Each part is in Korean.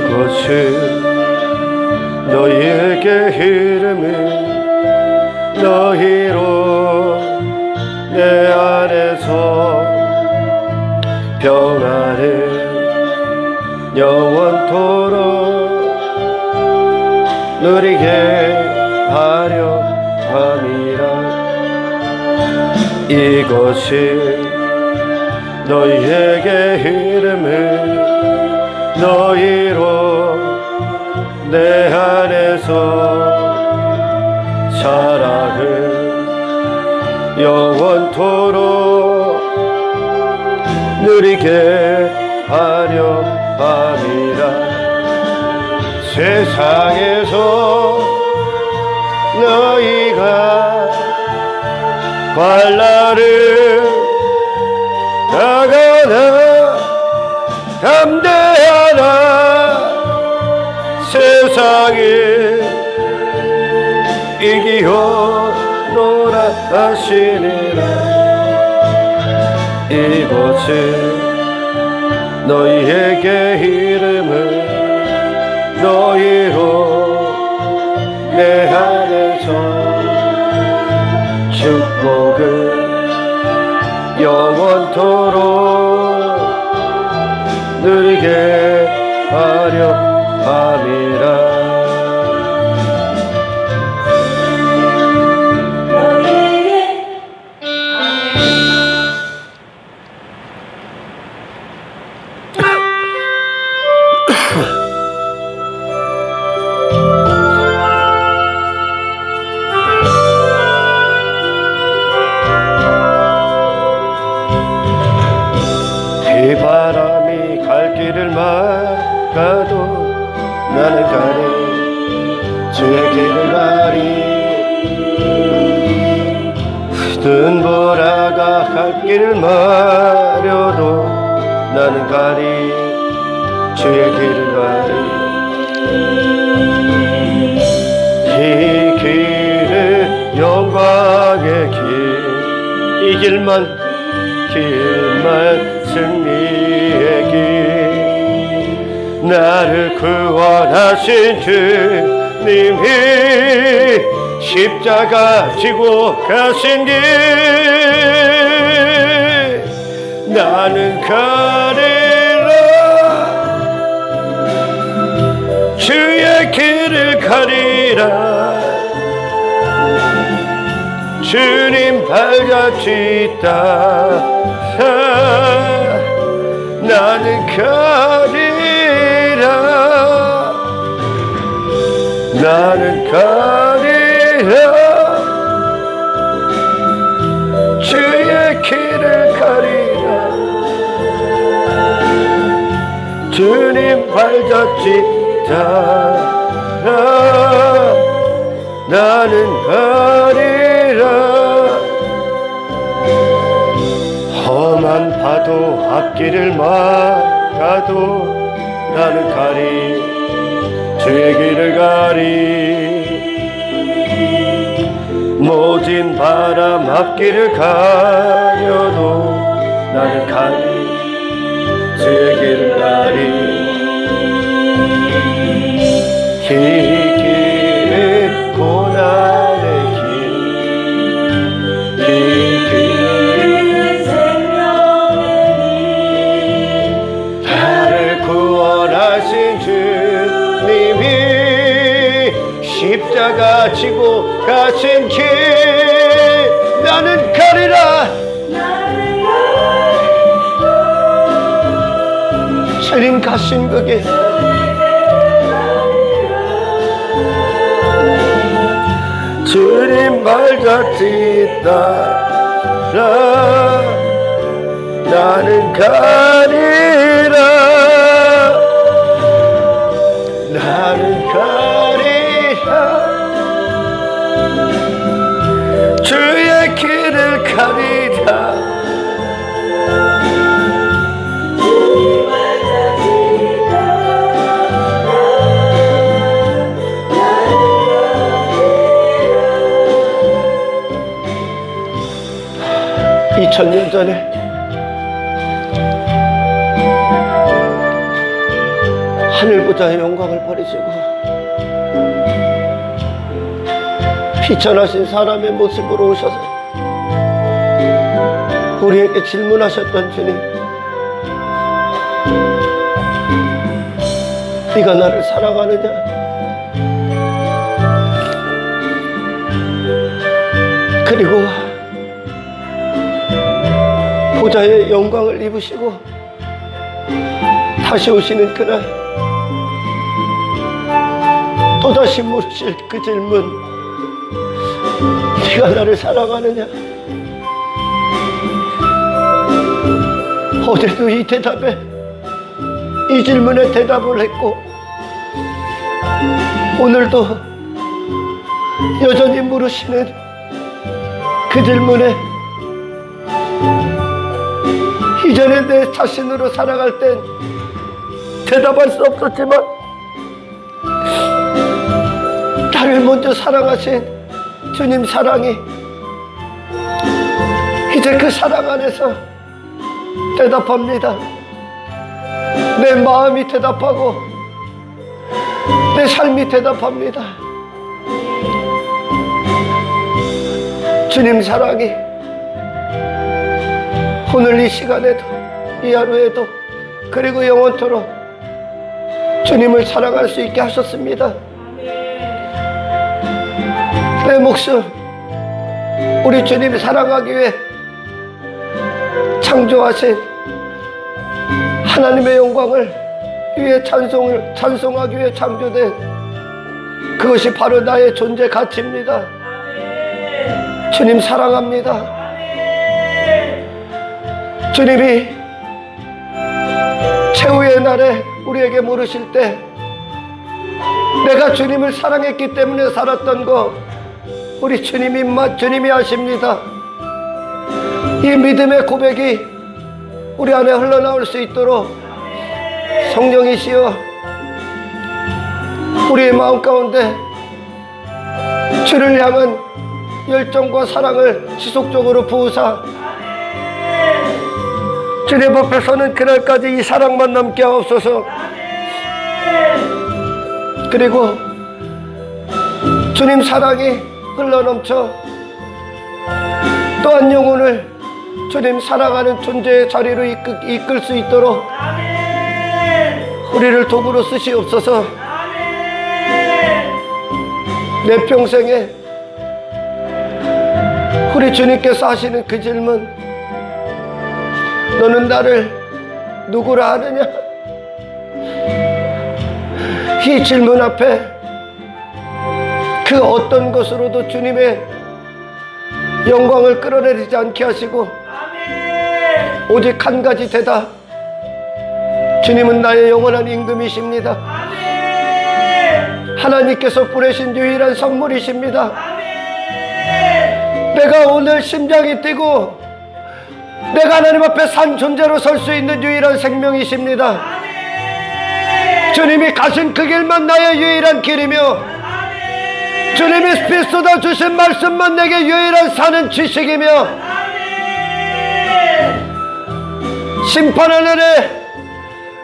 이곳은 너희에게 이름을 너희로 내 안에서 평안을 영원토록 누리게 하려 함이라. 이것이 너희에게 이름을 너희로 내 안에서 사랑을 영원토록 누리게 하려 함이라. 세상에서 너희가 관란을 당하나 담대하나 세상에 이기어노라 하시니라. 이곳은 너희에게 이름을 너희로 내 안에서 축복을 영원토록 누리게 하려 함이라. 바람이 갈 길을 막아도 나는 가리 주의 길을 가리. 눈보라가 갈 길을 마려도 나는 가리 주의 길을 가리. 이 길은 영광의 길, 이 길만 승리의 길. 나를 구원하신 주님이 십자가 지고 가신 길. 나는 가리라 주의 길을 가리라. 주님 발자취 따라 나는 가리라. 나는 가리라 주의 길을 가리라. 주님 발자취 따라 나는 가리라. 험한 파도 앞길을 막아도 나는 가리 주의 길을 가리. 모진 바람 앞길을 가려도 나는 가리 주의 길을 가리. 이 길은 고난의 길, 이 길은 생명의 길. 나를 구원하신 주님이 십자가 지고 가신 길. 나는 가리라 주님 가신 그 길. 주님 발자취 따라 나는 가리라. 나는 가리라 주의 길을 가리라. 천년 전에 하늘 보좌의 영광을 버리시고 비천하신 사람의 모습으로 오셔서 우리에게 질문하셨던 주님, 네가 나를 사랑하느냐? 그리고 보좌의 영광을 입으시고 다시 오시는 그날 또다시 물으실 그 질문, 네가 나를 사랑하느냐? 어제도 이 대답에, 이 질문에 대답을 했고 오늘도 여전히 물으시는 그 질문에 이전에 내 자신으로 살아갈 땐 대답할 수 없었지만 나를 먼저 사랑하신 주님 사랑이 이제 그 사랑 안에서 대답합니다. 내 마음이 대답하고 내 삶이 대답합니다. 주님 사랑이 오늘 이 시간에도, 이 하루에도, 그리고 영원토록 주님을 사랑할 수 있게 하셨습니다. 내 목숨 우리 주님 사랑하기 위해 창조하신 하나님의 영광을 위해 찬송하기 위해 창조된 그것이 바로 나의 존재 가치입니다. 주님 사랑합니다. 주님이 최후의 날에 우리에게 물으실 때 내가 주님을 사랑했기 때문에 살았던 거 우리 주님이 아십니다. 이 믿음의 고백이 우리 안에 흘러나올 수 있도록 성령이시여 우리의 마음 가운데 주를 향한 열정과 사랑을 지속적으로 부으사 주님 앞에 서는 그날까지 이 사랑만 남게 하옵소서. 그리고 주님 사랑이 흘러넘쳐 또한 영혼을 주님 사랑하는 존재의 자리로 이끌 수 있도록 우리를 도구로 쓰시옵소서. 내 평생에 우리 주님께서 하시는 그 질문, 너는 나를 누구라 하느냐? 이 질문 앞에 그 어떤 것으로도 주님의 영광을 끌어내리지 않게 하시고 오직 한 가지 대답, 주님은 나의 영원한 임금이십니다. 하나님께서 보내신 유일한 선물이십니다. 내가 오늘 심장이 뛰고 내가 하나님 앞에 산 존재로 설 수 있는 유일한 생명이십니다. 주님이 가신 그 길만 나의 유일한 길이며 주님이 피 쏟아 주신 말씀만 내게 유일한 사는 지식이며 심판하늘에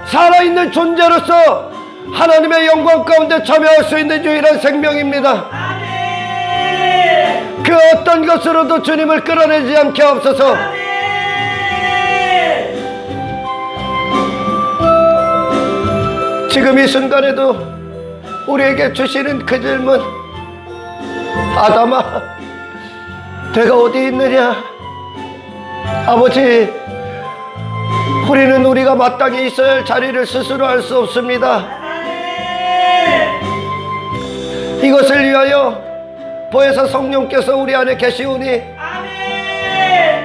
살아있는 존재로서 하나님의 영광 가운데 참여할 수 있는 유일한 생명입니다. 그 어떤 것으로도 주님을 끌어내지 않게 하옵소서. 지금 이 순간에도 우리에게 주시는 그 질문, 아담아 내가 어디 있느냐? 아버지, 우리는 우리가 마땅히 있어야 할 자리를 스스로 알 수 없습니다. 이것을 위하여 보혜사 성령께서 우리 안에 계시오니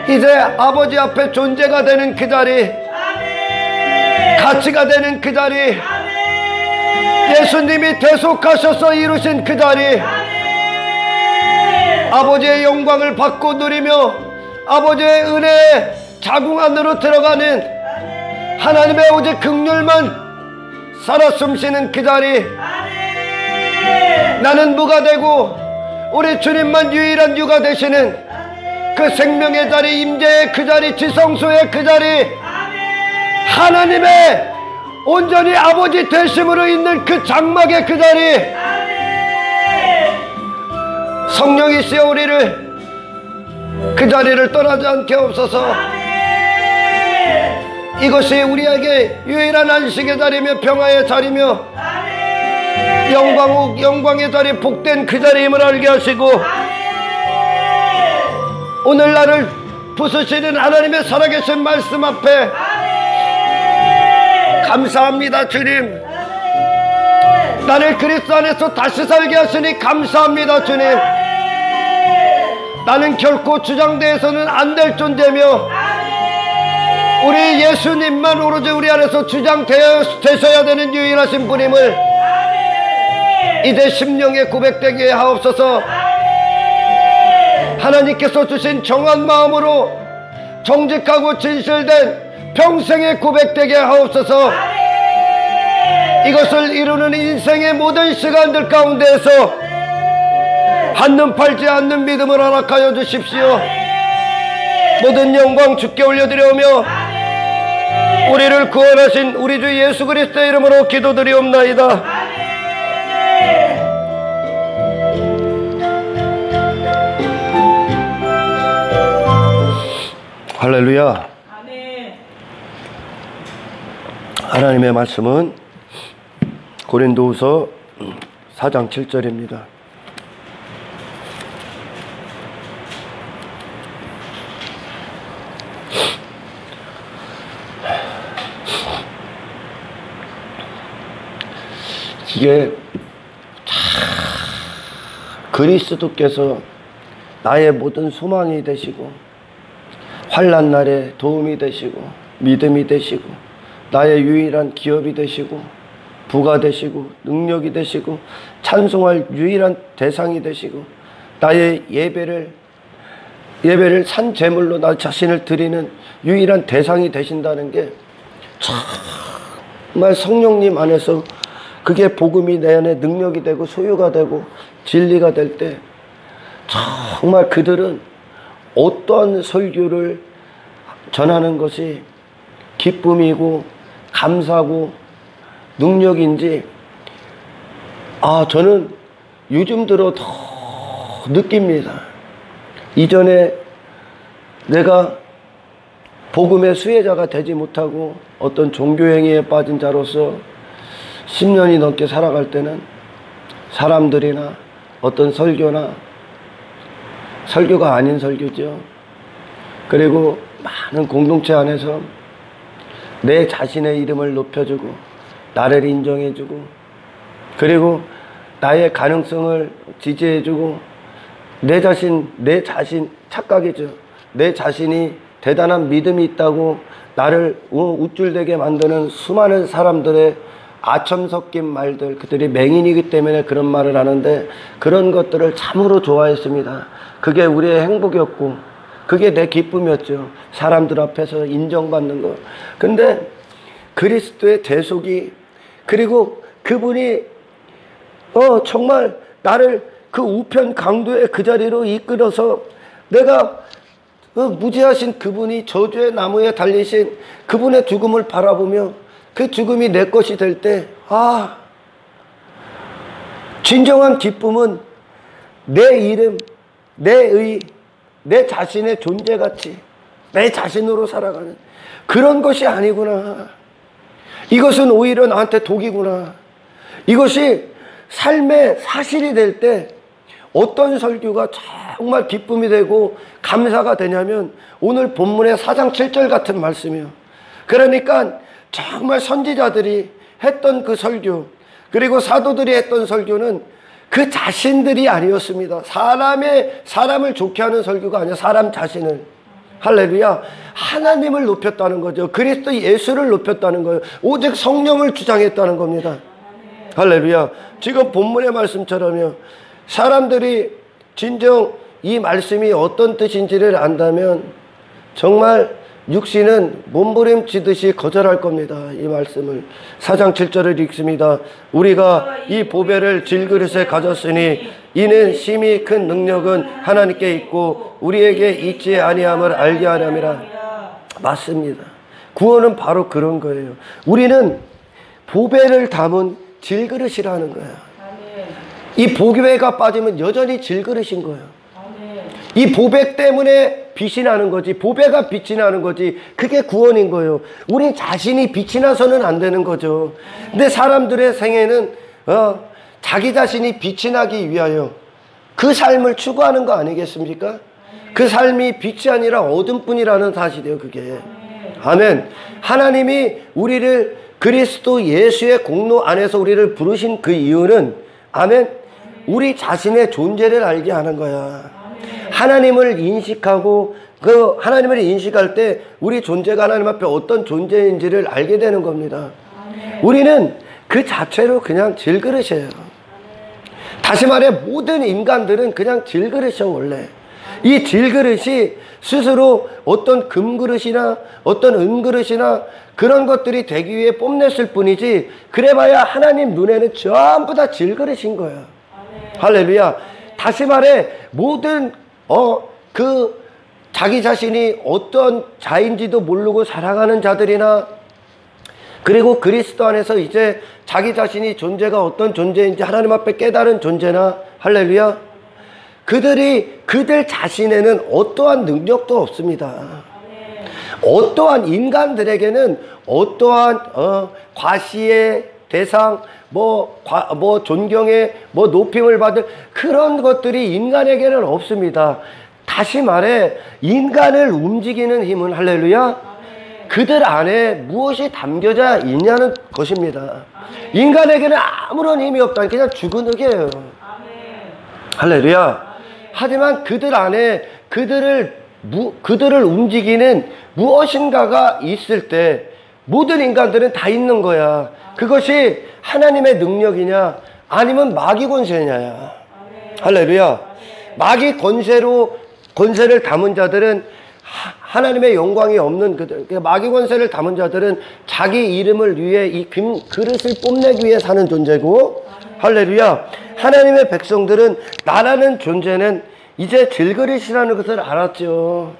이제 아버지 앞에 존재가 되는 그 자리, 가치가 되는 그 자리, 예수님이 대속하셔서 이루신 그 자리, 아버지의 영광을 받고 누리며 아버지의 은혜의 자궁 안으로 들어가는 하나님의 오직 긍휼만 살아 숨쉬는 그 자리, 나는 무가 되고 우리 주님만 유일한 유가 되시는 그 생명의 자리, 임재의 그 자리, 지성소의 그 자리, 하나님의 온전히 아버지 되심으로 있는 그 장막의 그 자리, 성령이시여 우리를 그 자리를 떠나지 않게 없어서. 이것이 우리에게 유일한 안식의 자리며 평화의 자리며 영광의 자리, 복된 그 자리임을 알게 하시고, 오늘 나를 부수시는 하나님의 살아계신 말씀 앞에 감사합니다. 주님, 나를 그리스도 안에서 다시 살게 하시니 감사합니다. 주님, 나는 결코 주장대에서는 안 될 존재며 우리 예수님만 오로지 우리 안에서 주장되셔야 되는 유일하신 분임을 이제 심령에 고백되게 하옵소서. 하나님께서 주신 정한 마음으로 정직하고 진실된 평생에 고백되게 하옵소서. 이것을 이루는 인생의 모든 시간들 가운데에서 한눈 팔지 않는 믿음을 허락하여 주십시오. 모든 영광 주께 올려드려오며 우리를 구원하신 우리 주 예수 그리스도의 이름으로 기도드리옵나이다. 할렐루야. 하나님의 말씀은 고린도후서 4장 7절입니다. 이게 그리스도께서 나의 모든 소망이 되시고 환난 날에 도움이 되시고 믿음이 되시고 나의 유일한 기업이 되시고 부가 되시고 능력이 되시고 찬송할 유일한 대상이 되시고 나의 예배를 산 제물로 나 자신을 드리는 유일한 대상이 되신다는 게 정말 성령님 안에서 그게 복음이 내 안에 능력이 되고 소유가 되고 진리가 될 때 정말 그들은 어떠한 설교를 전하는 것이 기쁨이고 감사고 능력인지 저는 요즘 들어 더 느낍니다. 이전에 내가 복음의 수혜자가 되지 못하고 어떤 종교행위에 빠진 자로서 10년이 넘게 살아갈 때는 사람들이나 어떤 설교나 설교가 아닌 설교죠. 그리고 많은 공동체 안에서 내 자신의 이름을 높여주고 나를 인정해주고 그리고 나의 가능성을 지지해주고 내 자신 착각이죠. 내 자신이 대단한 믿음이 있다고 나를 우쭐대게 만드는 수많은 사람들의 아첨 섞인 말들, 그들이 맹인이기 때문에 그런 말을 하는데 그런 것들을 참으로 좋아했습니다. 그게 우리의 행복이었고 그게 내 기쁨이었죠. 사람들 앞에서 인정받는 거. 근데 그리스도의 대속이, 그리고 그분이 정말 나를 그 우편 강도의 그 자리로 이끌어서 내가 무지하신 그분이 저주의 나무에 달리신 그분의 죽음을 바라보며 그 죽음이 내 것이 될 때, 진정한 기쁨은 내 이름, 내 자신의 존재가치, 내 자신으로 살아가는 그런 것이 아니구나. 이것은 오히려 나한테 독이구나. 이것이 삶의 사실이 될 때 어떤 설교가 정말 기쁨이 되고 감사가 되냐면 오늘 본문의 4장 7절 같은 말씀이요. 그러니까 정말 선지자들이 했던 그 설교, 그리고 사도들이 했던 설교는 그 자신들이 아니었습니다. 사람을 좋게 하는 설교가 아니라 사람 자신을. 할렐루야. 하나님을 높였다는 거죠. 그리스도 예수를 높였다는 거예요. 오직 성령을 주장했다는 겁니다. 할렐루야. 지금 본문의 말씀처럼요, 사람들이 진정 이 말씀이 어떤 뜻인지를 안다면 정말 육신은 몸부림치듯이 거절할 겁니다. 이 말씀을 4장 7절을 읽습니다. 우리가 이 보배를 질그릇에 가졌으니 이는 심히 큰 능력은 하나님께 있고 우리에게 있지 아니함을 알게 하려니라. 맞습니다. 구원은 바로 그런 거예요. 우리는 보배를 담은 질그릇이라는 거야. 이 보배가 빠지면 여전히 질그릇인 거예요. 이 보배 때문에 빛이 나는 거지. 보배가 빛이 나는 거지. 그게 구원인 거예요. 우린 자신이 빛이 나서는 안 되는 거죠. 근데 사람들의 생애는 자기 자신이 빛이 나기 위하여 그 삶을 추구하는 거 아니겠습니까? 그 삶이 빛이 아니라 어둠뿐이라는 사실이에요. 그게. 아멘. 하나님이 우리를 그리스도 예수의 공로 안에서 우리를 부르신 그 이유는, 아멘, 우리 자신의 존재를 알게 하는 거야. 하나님을 인식하고 그 하나님을 인식할 때 우리 존재가 하나님 앞에 어떤 존재인지를 알게 되는 겁니다. 우리는 그 자체로 그냥 질그릇이에요. 다시 말해 모든 인간들은 그냥 질그릇이에요. 원래 이 질그릇이 스스로 어떤 금그릇이나 어떤 은그릇이나 그런 것들이 되기 위해 뽐냈을 뿐이지, 그래봐야 하나님 눈에는 전부 다 질그릇인 거야. 할렐루야. 다시 말해 모든 그 자기 자신이 어떤 자인지도 모르고 살아가는 자들이나, 그리고 그리스도 안에서 이제 자기 자신이 존재가 어떤 존재인지 하나님 앞에 깨달은 존재나, 할렐루야, 그들 자신에는 어떠한 능력도 없습니다. 어떠한 인간들에게는 어떠한 과시의 대상, 존경의 높임을 받을 그런 것들이 인간에게는 없습니다. 다시 말해 인간을 움직이는 힘은, 할렐루야, 그들 안에 무엇이 담겨져 있냐는 것입니다. 인간에게는 아무런 힘이 없다. 그냥 죽은 흙이에요. 할렐루야. 하지만 그들 안에 그들을 움직이는 무엇인가가 있을 때 모든 인간들은 다 있는 거야. 그것이 하나님의 능력이냐 아니면 마귀 권세냐야. 할렐루야. 마귀 권세를 담은 자들은 하나님의 영광이 없는 그들, 마귀 권세를 담은 자들은 자기 이름을 위해 이 그릇을 뽐내기 위해 사는 존재고, 할렐루야, 하나님의 백성들은 나라는 존재는 이제 질그릇이라는 것을 알았죠.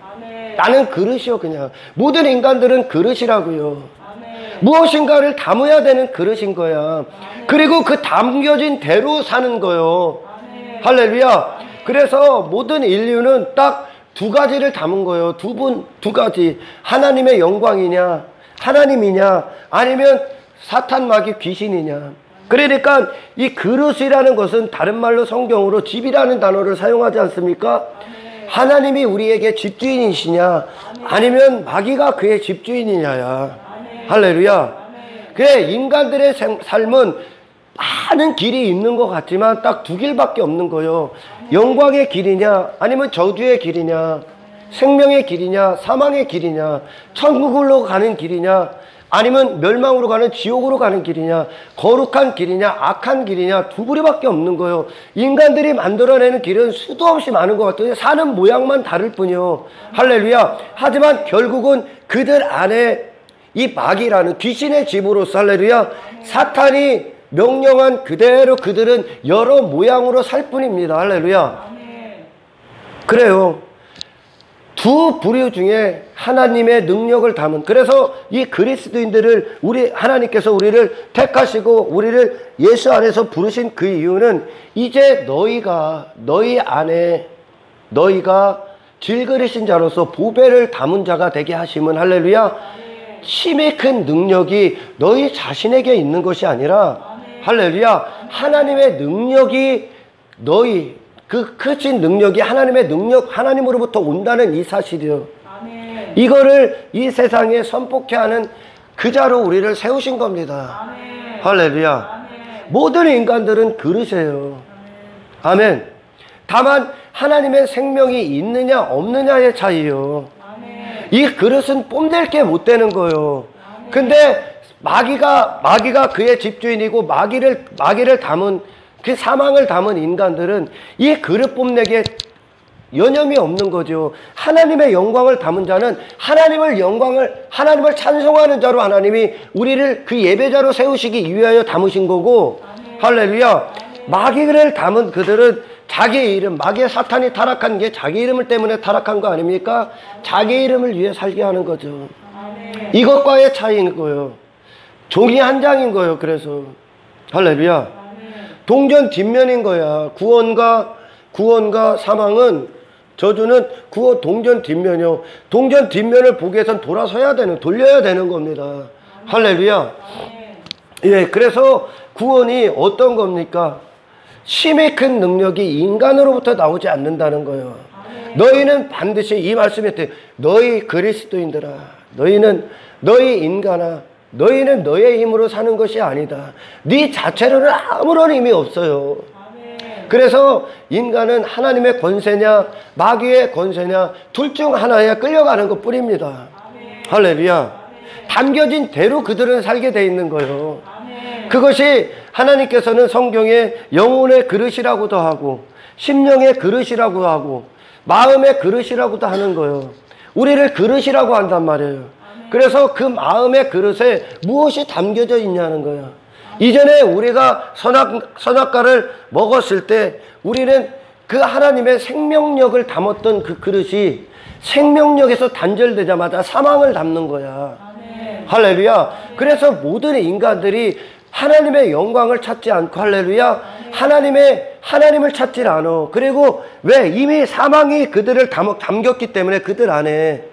나는 그릇이요. 그냥 모든 인간들은 그릇이라고요. 무엇인가를 담아야 되는 그릇인 거야. 그리고 그 담겨진 대로 사는 거요. 할렐루야. 그래서 모든 인류는 딱 두 가지를 담은 거예요. 두 가지. 하나님의 영광이냐, 하나님이냐, 아니면 사탄 마귀 귀신이냐. 그러니까 이 그릇이라는 것은 다른 말로 성경으로 집이라는 단어를 사용하지 않습니까? 하나님이 우리에게 집주인이시냐, 아니면 마귀가 그의 집주인이냐야. 할렐루야. 그래, 인간들의 삶은 많은 길이 있는 것 같지만 딱 두 길밖에 없는 거예요. 영광의 길이냐, 아니면 저주의 길이냐, 생명의 길이냐, 사망의 길이냐, 천국으로 가는 길이냐, 아니면 멸망으로 가는 지옥으로 가는 길이냐, 거룩한 길이냐, 악한 길이냐, 두 부류밖에 없는 거예요. 인간들이 만들어내는 길은 수도 없이 많은 것 같아요. 사는 모양만 다를 뿐이요. 할렐루야. 하지만 결국은 그들 안에 이 마귀라는 귀신의 집으로서, 할렐루야, 사탄이 명령한 그대로 그들은 여러 모양으로 살 뿐입니다. 할렐루야. 그래요. 두 부류 중에 하나님의 능력을 담은, 그래서 이 그리스도인들을 하나님께서 우리를 택하시고 우리를 예수 안에서 부르신 그 이유는 이제 너희 안에 너희가 질그릇인 자로서 보배를 담은 자가 되게 하심은, 할렐루야, 힘이 큰 능력이 너희 자신에게 있는 것이 아니라, 할렐루야, 하나님의 능력이 그 크신 능력이 하나님의 능력, 하나님으로부터 온다는 이 사실이요. 이거를 이 세상에 선포케 하는 그 자로 우리를 세우신 겁니다. 할렐루야. 모든 인간들은 그릇이에요. 아멘. 다만 하나님의 생명이 있느냐 없느냐의 차이요. 이 그릇은 뽐낼 게 못 되는 거예요. 근데 마귀가 그의 집주인이고 마귀를 담은, 그 사망을 담은 인간들은 이 그릇 뽐내기에 여념이 없는 거죠. 하나님의 영광을 담은 자는 하나님을 찬송하는 자로 하나님이 우리를 그 예배자로 세우시기 위하여 담으신 거고, 할렐루야. 마귀를 담은 그들은 자기의 이름, 마귀의 사탄이 타락한 게 자기 이름을 때문에 타락한 거 아닙니까? 자기 이름을 위해 살게 하는 거죠. 이것과의 차이인 거예요. 종이 한 장인 거예요. 그래서 할렐루야. 동전 뒷면인 거야. 구원과 사망은, 저주는 동전 뒷면이요. 동전 뒷면을 보기 위해선 돌려야 되는 겁니다. 할렐루야. 예, 그래서 구원이 어떤 겁니까? 심히 큰 능력이 인간으로부터 나오지 않는다는 거예요. 너희는 반드시, 이 말씀에 너희 그리스도인들아, 너희 인간아, 너희는 너의 힘으로 사는 것이 아니다. 네 자체로는 아무런 힘이 없어요. 그래서 인간은 하나님의 권세냐 마귀의 권세냐 둘 중 하나에 끌려가는 것 뿐입니다. 할렐루야. 담겨진 대로 그들은 살게 돼 있는 거예요. 그것이 하나님께서는 성경에 영혼의 그릇이라고도 하고 심령의 그릇이라고 하고 마음의 그릇이라고도 하는 거예요. 우리를 그릇이라고 한단 말이에요. 그래서 그 마음의 그릇에 무엇이 담겨져 있냐는 거예요. 이전에 우리가 선악과를 먹었을 때 우리는 그 하나님의 생명력을 담았던 그 그릇이 생명력에서 단절되자마자 사망을 담는 거야. 할렐루야. 그래서 모든 인간들이 하나님의 영광을 찾지 않고, 할렐루야, 하나님을 찾질 않아. 그리고 왜? 이미 사망이 그들을 담겼기 때문에 그들 안에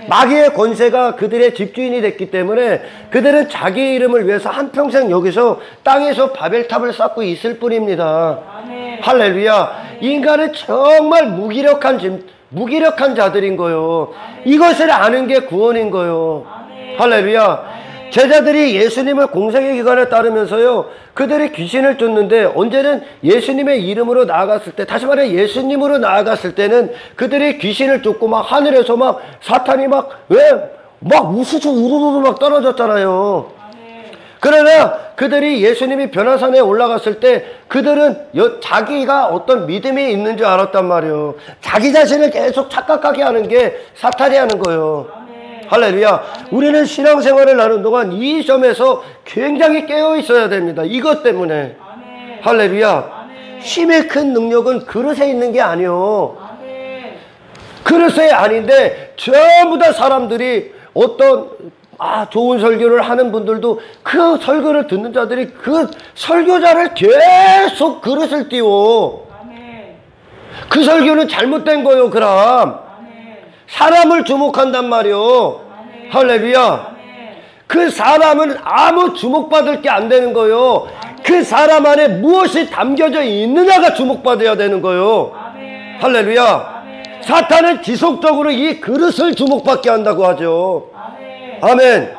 마귀의 권세가 그들의 집주인이 됐기 때문에 그들은 자기 이름을 위해서 한평생 여기서 땅에서 바벨탑을 쌓고 있을 뿐입니다. 할렐루야. 인간은 정말 무기력한 자들인 거요. 이것을 아는 게 구원인 거요. 할렐루야. 제자들이 예수님을 공생의 기간에 따르면서요, 그들이 귀신을 쫓는데, 언제는 예수님의 이름으로 나아갔을 때, 다시 말해 예수님으로 나아갔을 때는 그들이 귀신을 쫓고 막 하늘에서 막 사탄이 막 우수수 우르르 막 떨어졌잖아요. 그러나 그들이 예수님이 변화산에 올라갔을 때 그들은 자기가 어떤 믿음이 있는 줄 알았단 말이에요. 자기 자신을 계속 착각하게 하는 게 사탄이 하는 거예요. 할렐루야. 우리는 신앙생활을 나누는 동안 이 점에서 굉장히 깨어 있어야 됩니다. 이것 때문에. 할렐루야. 힘의 큰 능력은 그릇에 있는 게 아니요. 그릇에 아닌데 전부 다 사람들이 어떤 좋은 설교를 하는 분들도 그 설교를 듣는 자들이 그 설교자를 계속 그릇을 띄워. 그 설교는 잘못된 거요. 그럼 사람을 주목한단 말이요. 할렐루야. 그 사람은 아무 주목받을 게 안 되는 거요. 그 사람 안에 무엇이 담겨져 있느냐가 주목받아야 되는 거요. 할렐루야. 사탄은 지속적으로 이 그릇을 주목받게 한다고 하죠. 아멘.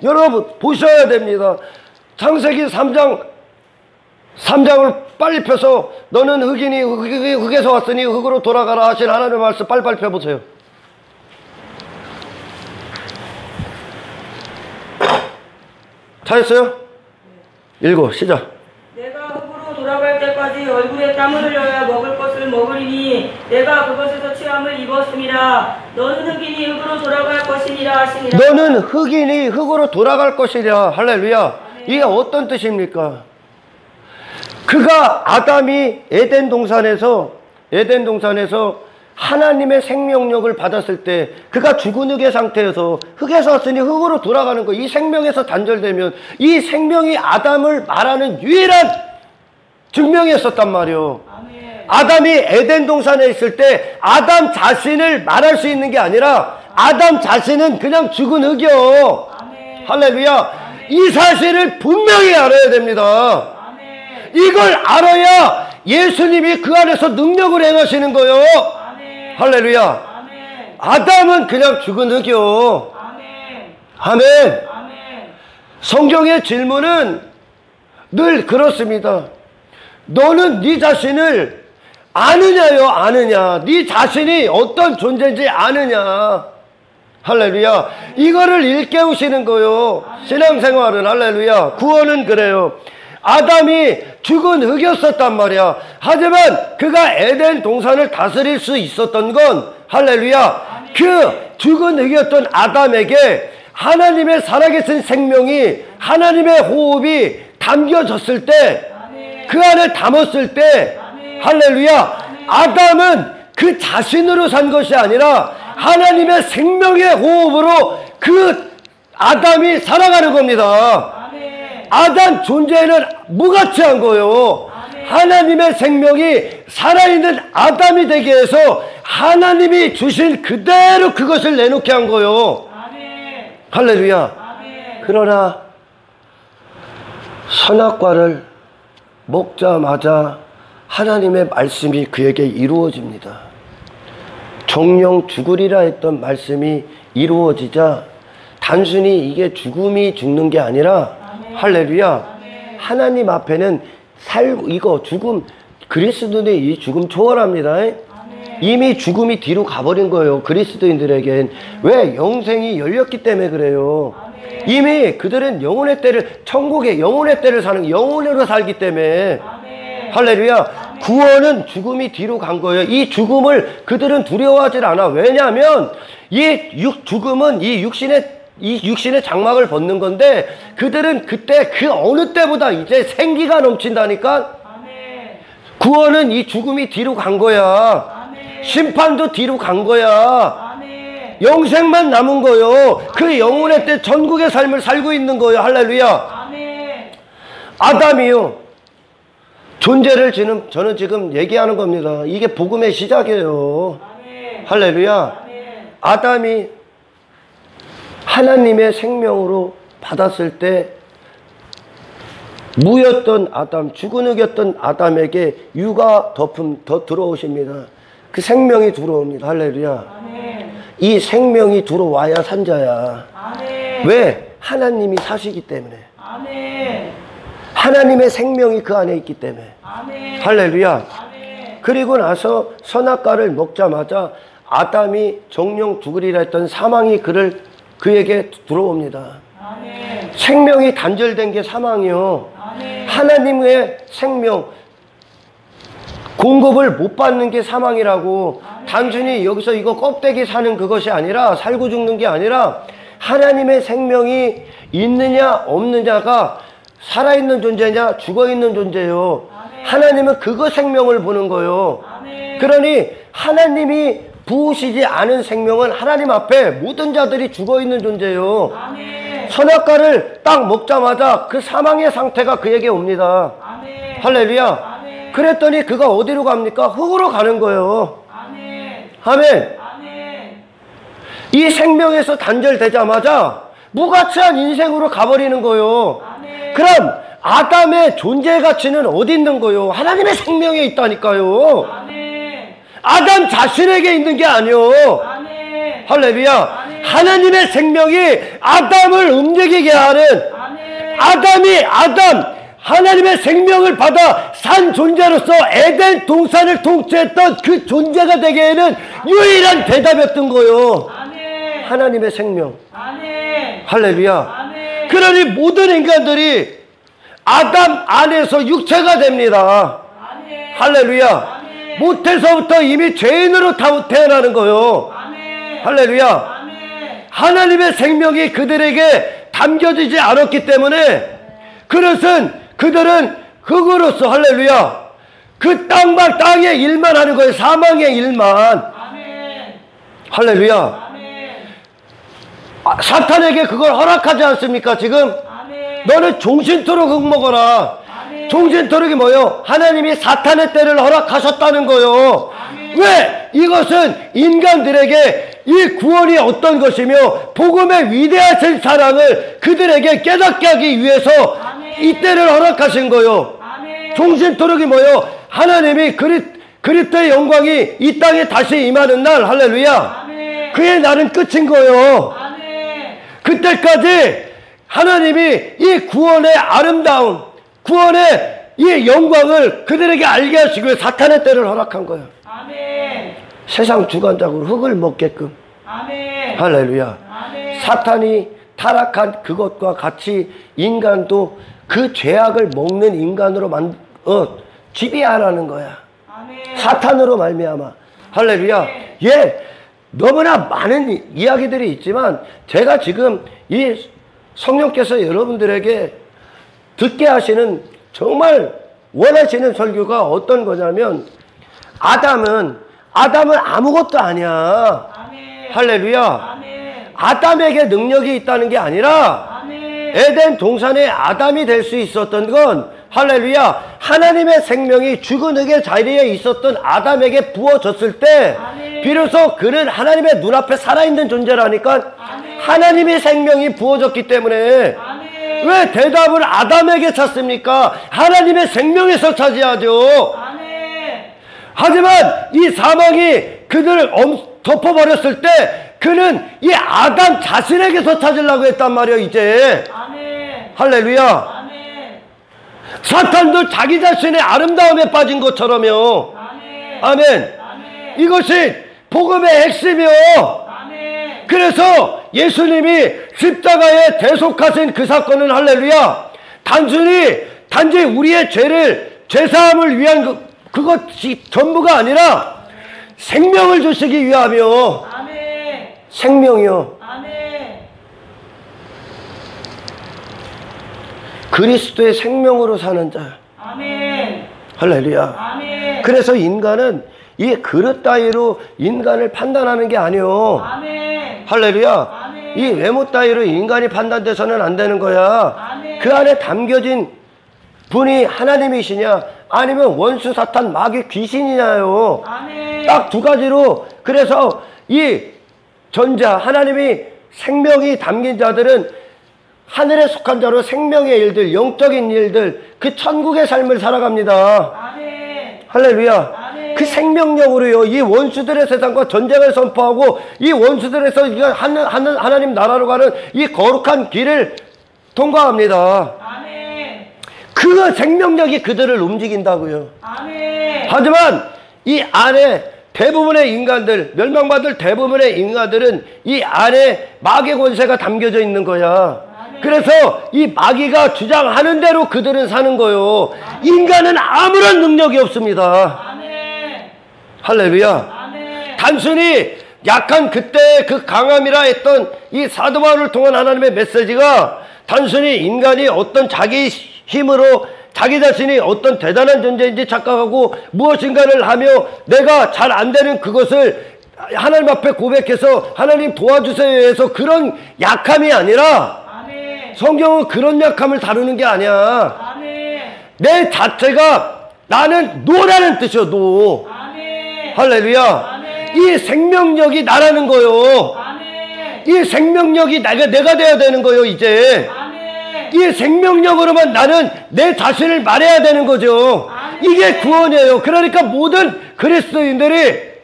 여러분 보셔야 됩니다. 창세기 3장을 빨리 펴서 너는 흙이니 흙에서 왔으니 흙으로 돌아가라 하신 하나님의 말씀 빨리 펴보세요. 찾았어요? 읽어 시작. 내가 흙으로 돌아갈 때까지 얼굴에 땀을 흘려야 먹을 것을 먹으리니 내가 그것에서 취함을 입었음이라. 너는 흙이니 흙으로 돌아갈 것이니라 하시니라. 너는 흙이니 흙으로 돌아갈 것이라. 할렐루야. 이게 어떤 뜻입니까? 아담이 에덴 동산에서 하나님의 생명력을 받았을 때 그가 죽은 흙의 상태에서 흙에서 왔으니 흙으로 돌아가는 거, 이 생명에서 단절되면 이 생명이 아담을 말하는 유일한 증명이었단 말이요. 아담이 에덴 동산에 있을 때 아담 자신을 말할 수 있는 게 아니라 아담 자신은 그냥 죽은 흙이요. 할렐루야. 이 사실을 분명히 알아야 됩니다. 이걸 알아야 예수님이 그 안에서 능력을 행하시는 거요. 할렐루야. 아담은 그냥 죽은 흙이요. 아멘. 성경의 질문은 늘 그렇습니다. 너는 네 자신을 아느냐요? 아느냐? 네 자신이 어떤 존재인지 아느냐? 할렐루야. 이거를 일깨우시는 거요. 신앙생활은. 할렐루야. 구원은 그래요. 아담이 죽은 흙이었단 말이야. 하지만 그가 에덴 동산을 다스릴 수 있었던 건, 할렐루야, 그 죽은 흙이었던 아담에게 하나님의 살아계신 생명이, 하나님의 호흡이 담겨졌을 때, 그 안에 담았을 때, 할렐루야, 아담은 그 자신으로 산 것이 아니라 하나님의 생명의 호흡으로 그 아담이 살아가는 겁니다. 아멘. 아담 존재는 무가치한 거예요. 아멘. 하나님의 생명이 살아있는 아담이 되게 해서 하나님이 주신 그대로 그것을 내놓게 한 거예요. 아멘. 할렐루야. 아멘. 그러나 선악과를 먹자마자 하나님의 말씀이 그에게 이루어집니다. 정령 죽으리라 했던 말씀이 이루어지자 단순히 이게 죽음이 죽는 게 아니라 아멘. 할렐루야. 아멘. 하나님 앞에는 이거 죽음, 그리스도는 이 죽음 초월합니다. 아멘. 이미 죽음이 뒤로 가버린 거예요. 그리스도인들에겐. 왜? 영생이 열렸기 때문에 그래요. 아멘. 이미 그들은 영혼의 때를, 천국의 영혼의 때를 사는, 영혼으로 살기 때문에. 아멘. 할렐루야. 구원은 죽음이 뒤로 간 거예요. 이 죽음을 그들은 두려워하지 않아. 왜냐하면 죽음은 이 육신의 장막을 벗는 건데 그들은 그때 그 어느 때보다 이제 생기가 넘친다니까. 아멘. 구원은 이 죽음이 뒤로 간 거야. 아멘. 심판도 뒤로 간 거야. 아멘. 영생만 남은 거요. 그 영혼의 때 천국의 삶을 살고 있는 거예요. 할렐루야. 아멘. 아담이요. 존재를 저는 지금 얘기하는 겁니다. 이게 복음의 시작이에요. 아멘. 할렐루야. 아멘. 아담이 하나님의 생명으로 받았을 때 무였던 아담, 죽은흑이었던 아담에게 유가 덮음 더 들어오십니다. 그 생명이 들어옵니다. 할렐루야. 아멘. 이 생명이 들어와야 산자야. 아멘. 왜? 하나님이 사시기 때문에. 아멘. 하나님의 생명이 그 안에 있기 때문에. 아멘. 할렐루야. 아멘. 그리고 나서 선악과를 먹자마자 아담이 정령 죽으리라 했던 사망이 그에게 들어옵니다. 아멘. 생명이 단절된 게 사망이요. 아멘. 하나님의 생명 공급을 못 받는 게 사망이라고. 아멘. 단순히 여기서 이거 껍데기 사는 그것이 아니라, 살고 죽는 게 아니라 하나님의 생명이 있느냐 없느냐가 살아있는 존재냐 죽어있는 존재요. 아멘. 하나님은 그거 생명을 보는 거요. 아멘. 그러니 하나님이 부으시지 않은 생명은 하나님 앞에 모든 자들이 죽어있는 존재요. 아멘. 선악과를 딱 먹자마자 그 사망의 상태가 그에게 옵니다. 아멘. 할렐루야. 아멘. 그랬더니 그가 어디로 갑니까? 흙으로 가는 거예요. 아멘. 아멘. 아멘. 이 생명에서 단절되자마자 무가치한 인생으로 가버리는 거예요. 아멘. 그럼 아담의 존재 가치는 어디 있는 거예요? 하나님의 생명에 있다니까요. 아멘. 아담 자신에게 있는 게 아니요. 아멘. 할렐루야. 아멘. 하나님의 생명이 아담을 움직이게 하는, 아멘. 하나님의 생명을 받아 산 존재로서 에덴 동산을 통치했던 그 존재가 되기에는 유일한 대답이었던 거요. 아멘. 하나님의 생명. 아멘. 할렐루야. 아멘. 그러니 모든 인간들이 아담 안에서 육체가 됩니다. 아멘. 할렐루야. 아멘. 모태서부터 이미 죄인으로 태어나는 거요. 아멘. 할렐루야. 아멘. 하나님의 생명이 그들에게 담겨지지 않았기 때문에 그들은 흙으로서, 할렐루야, 그 땅의 일만 하는 거예요. 사망의 일만. 아멘. 할렐루야. 아멘. 사탄에게 그걸 허락하지 않습니까? 지금 아멘. 너는 종신토록 흙 먹어라. 아멘. 종신토록이 뭐예요? 하나님이 사탄의 때를 허락하셨다는 거요. 아멘. 왜? 이것은 인간들에게 이 구원이 어떤 것이며 복음의 위대하신 사랑을 그들에게 깨닫게 하기 위해서 아멘. 이 때를 허락하신 거요. 아멘. 종신토록이 뭐요? 하나님이 그리스도의 영광이 이 땅에 다시 임하는 날. 할렐루야. 아멘. 그의 날은 끝인 거요. 아멘. 그때까지 하나님이 이 구원의 아름다움, 구원의 이 영광을 그들에게 알게 하시고 사탄의 때를 허락한 거예요. 아멘. 세상 주관적으로 흙을 먹게끔. 아멘. 할렐루야. 아멘. 사탄이 타락한 그것과 같이 인간도 그 죄악을 먹는 인간으로 지배하라는 거야. 아멘. 사탄으로 말미암아. 할렐루야. 예, 너무나 많은 이야기들이 있지만 제가 지금 이 성령께서 여러분들에게 듣게 하시는 정말 원하시는 설교가 어떤 거냐면 아담은 아무것도 아니야. 아멘. 할렐루야. 아멘. 아담에게 능력이 있다는 게 아니라 에덴 동산의 아담이 될 수 있었던 건 할렐루야 하나님의 생명이 죽은 흙의 자리에 있었던 아담에게 부어졌을 때 비로소 그는 하나님의 눈앞에 살아있는 존재라니까 하나님의 생명이 부어졌기 때문에 왜 대답을 아담에게 찾습니까? 하나님의 생명에서 차지하죠. 하지만 이 사망이 그들을 덮어버렸을 때 그는 이 아담 자신에게서 찾으려고 했단 말이에요. 이제 할렐루야 사탄도 자기 자신의 아름다움에 빠진 것처럼요. 아멘. 이것이 복음의 핵심이요. 그래서 예수님이 십자가에 대속하신 그 사건은 할렐루야 단지 우리의 죄사함을 위한 그것이 전부가 아니라 생명을 주시기 위함이요. 생명이요. 그리스도의 생명으로 사는 자. 할렐루야. 그래서 인간은 이 그릇 따위로 인간을 판단하는 게 아니요. 할렐루야. 이 외모 따위로 인간이 판단돼서는 안 되는 거야. 그 안에 담겨진 분이 하나님이시냐 아니면 원수 사탄 마귀 귀신이냐요. 딱 두 가지로. 그래서 이 전자 하나님이 생명이 담긴 자들은 하늘에 속한 자로 생명의 일들 영적인 일들 그 천국의 삶을 살아갑니다. 할렐루야. 그 생명력으로요 이 원수들의 세상과 전쟁을 선포하고 이 원수들에서 하나님 나라로 가는 이 거룩한 길을 통과합니다. 그 생명력이 그들을 움직인다고요. 하지만 이 안에 대부분의 인간들 멸망받을 대부분의 인간들은 이 안에 마귀의 권세가 담겨져 있는 거야. 그래서 이 마귀가 주장하는 대로 그들은 사는 거요. 인간은 아무런 능력이 없습니다. 할렐루야. 단순히 약한 그때 그 강함이라 했던 이 사도 바울을 통한 하나님의 메시지가 단순히 인간이 어떤 자기 힘으로 자기 자신이 어떤 대단한 존재인지 착각하고 무엇인가를 하며 내가 잘 안 되는 그것을 하나님 앞에 고백해서 하나님 도와주세요 해서 그런 약함이 아니라 성경은 그런 약함을 다루는 게 아니야. 내 자체가 나는 노라는 뜻이요. 노. 할렐루야. 이 생명력이 나라는 거요. 이 생명력이 내가 돼야 되는 거요. 이제 이 생명력으로만 나는 내 자신을 말해야 되는 거죠. 이게 구원이에요. 그러니까 모든 그리스도인들이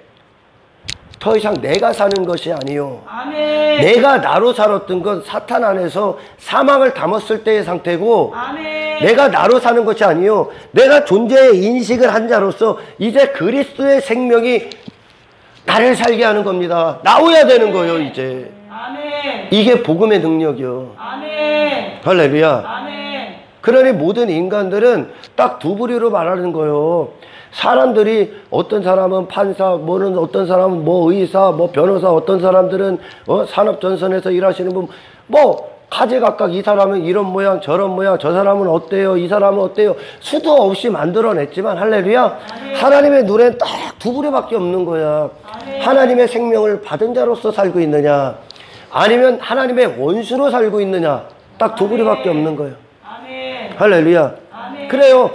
더 이상 내가 사는 것이 아니요. 내가 나로 살았던 건 사탄 안에서 사망을 담았을 때의 상태고 내가 나로 사는 것이 아니요. 내가 존재의 인식을 한 자로서 이제 그리스도의 생명이 나를 살게 하는 겁니다. 나오야 되는 거예요. 이제 이게 복음의 능력이요. 할렐루야. 그러니 모든 인간들은 딱 두 부류로 말하는 거예요. 사람들이 어떤 사람은 판사, 뭐는 어떤 사람은 뭐 의사, 뭐 변호사, 어떤 사람들은 산업전선에서 일하시는 분, 뭐 가제각각 이 사람은 이런 모양 저런 모양 저 사람은 어때요 이 사람은 어때요 수도 없이 만들어냈지만 할렐루야 하나님의 눈엔 딱 두 부류밖에 없는 거야. 하나님의 생명을 받은 자로서 살고 있느냐 아니면 하나님의 원수로 살고 있느냐 딱 두 부류밖에 없는 거예요. 할렐루야. 그래요.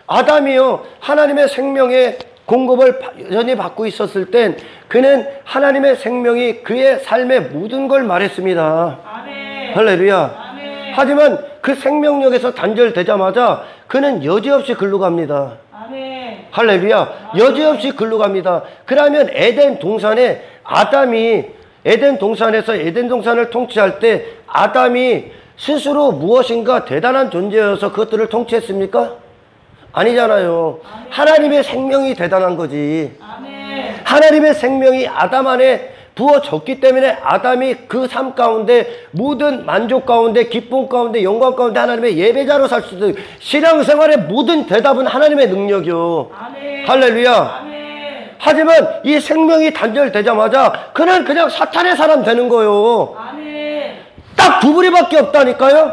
아담이요 하나님의 생명의 공급을 여전히 받고 있었을 땐 그는 하나님의 생명이 그의 삶의 모든 걸 말했습니다. 할렐루야. 하지만 그 생명력에서 단절되자마자 그는 여지없이 글로 갑니다. 할렐루야. 여지없이 글로 갑니다. 그러면 에덴 동산에 아담이 에덴 동산에서 에덴 동산을 통치할 때 아담이 스스로 무엇인가 대단한 존재여서 그것들을 통치했습니까? 아니잖아요. 하나님의 생명이 대단한 거지. 하나님의 생명이 아담 안에 부어졌기 때문에 아담이 그 삶 가운데 모든 만족 가운데 기쁨 가운데 영광 가운데 하나님의 예배자로 살 수 있는 신앙생활의 모든 대답은 하나님의 능력이요. 할렐루야. 하지만 이 생명이 단절되자마자 그는 그냥 사탄의 사람 되는 거요. 딱 두 부류밖에 없다니까요.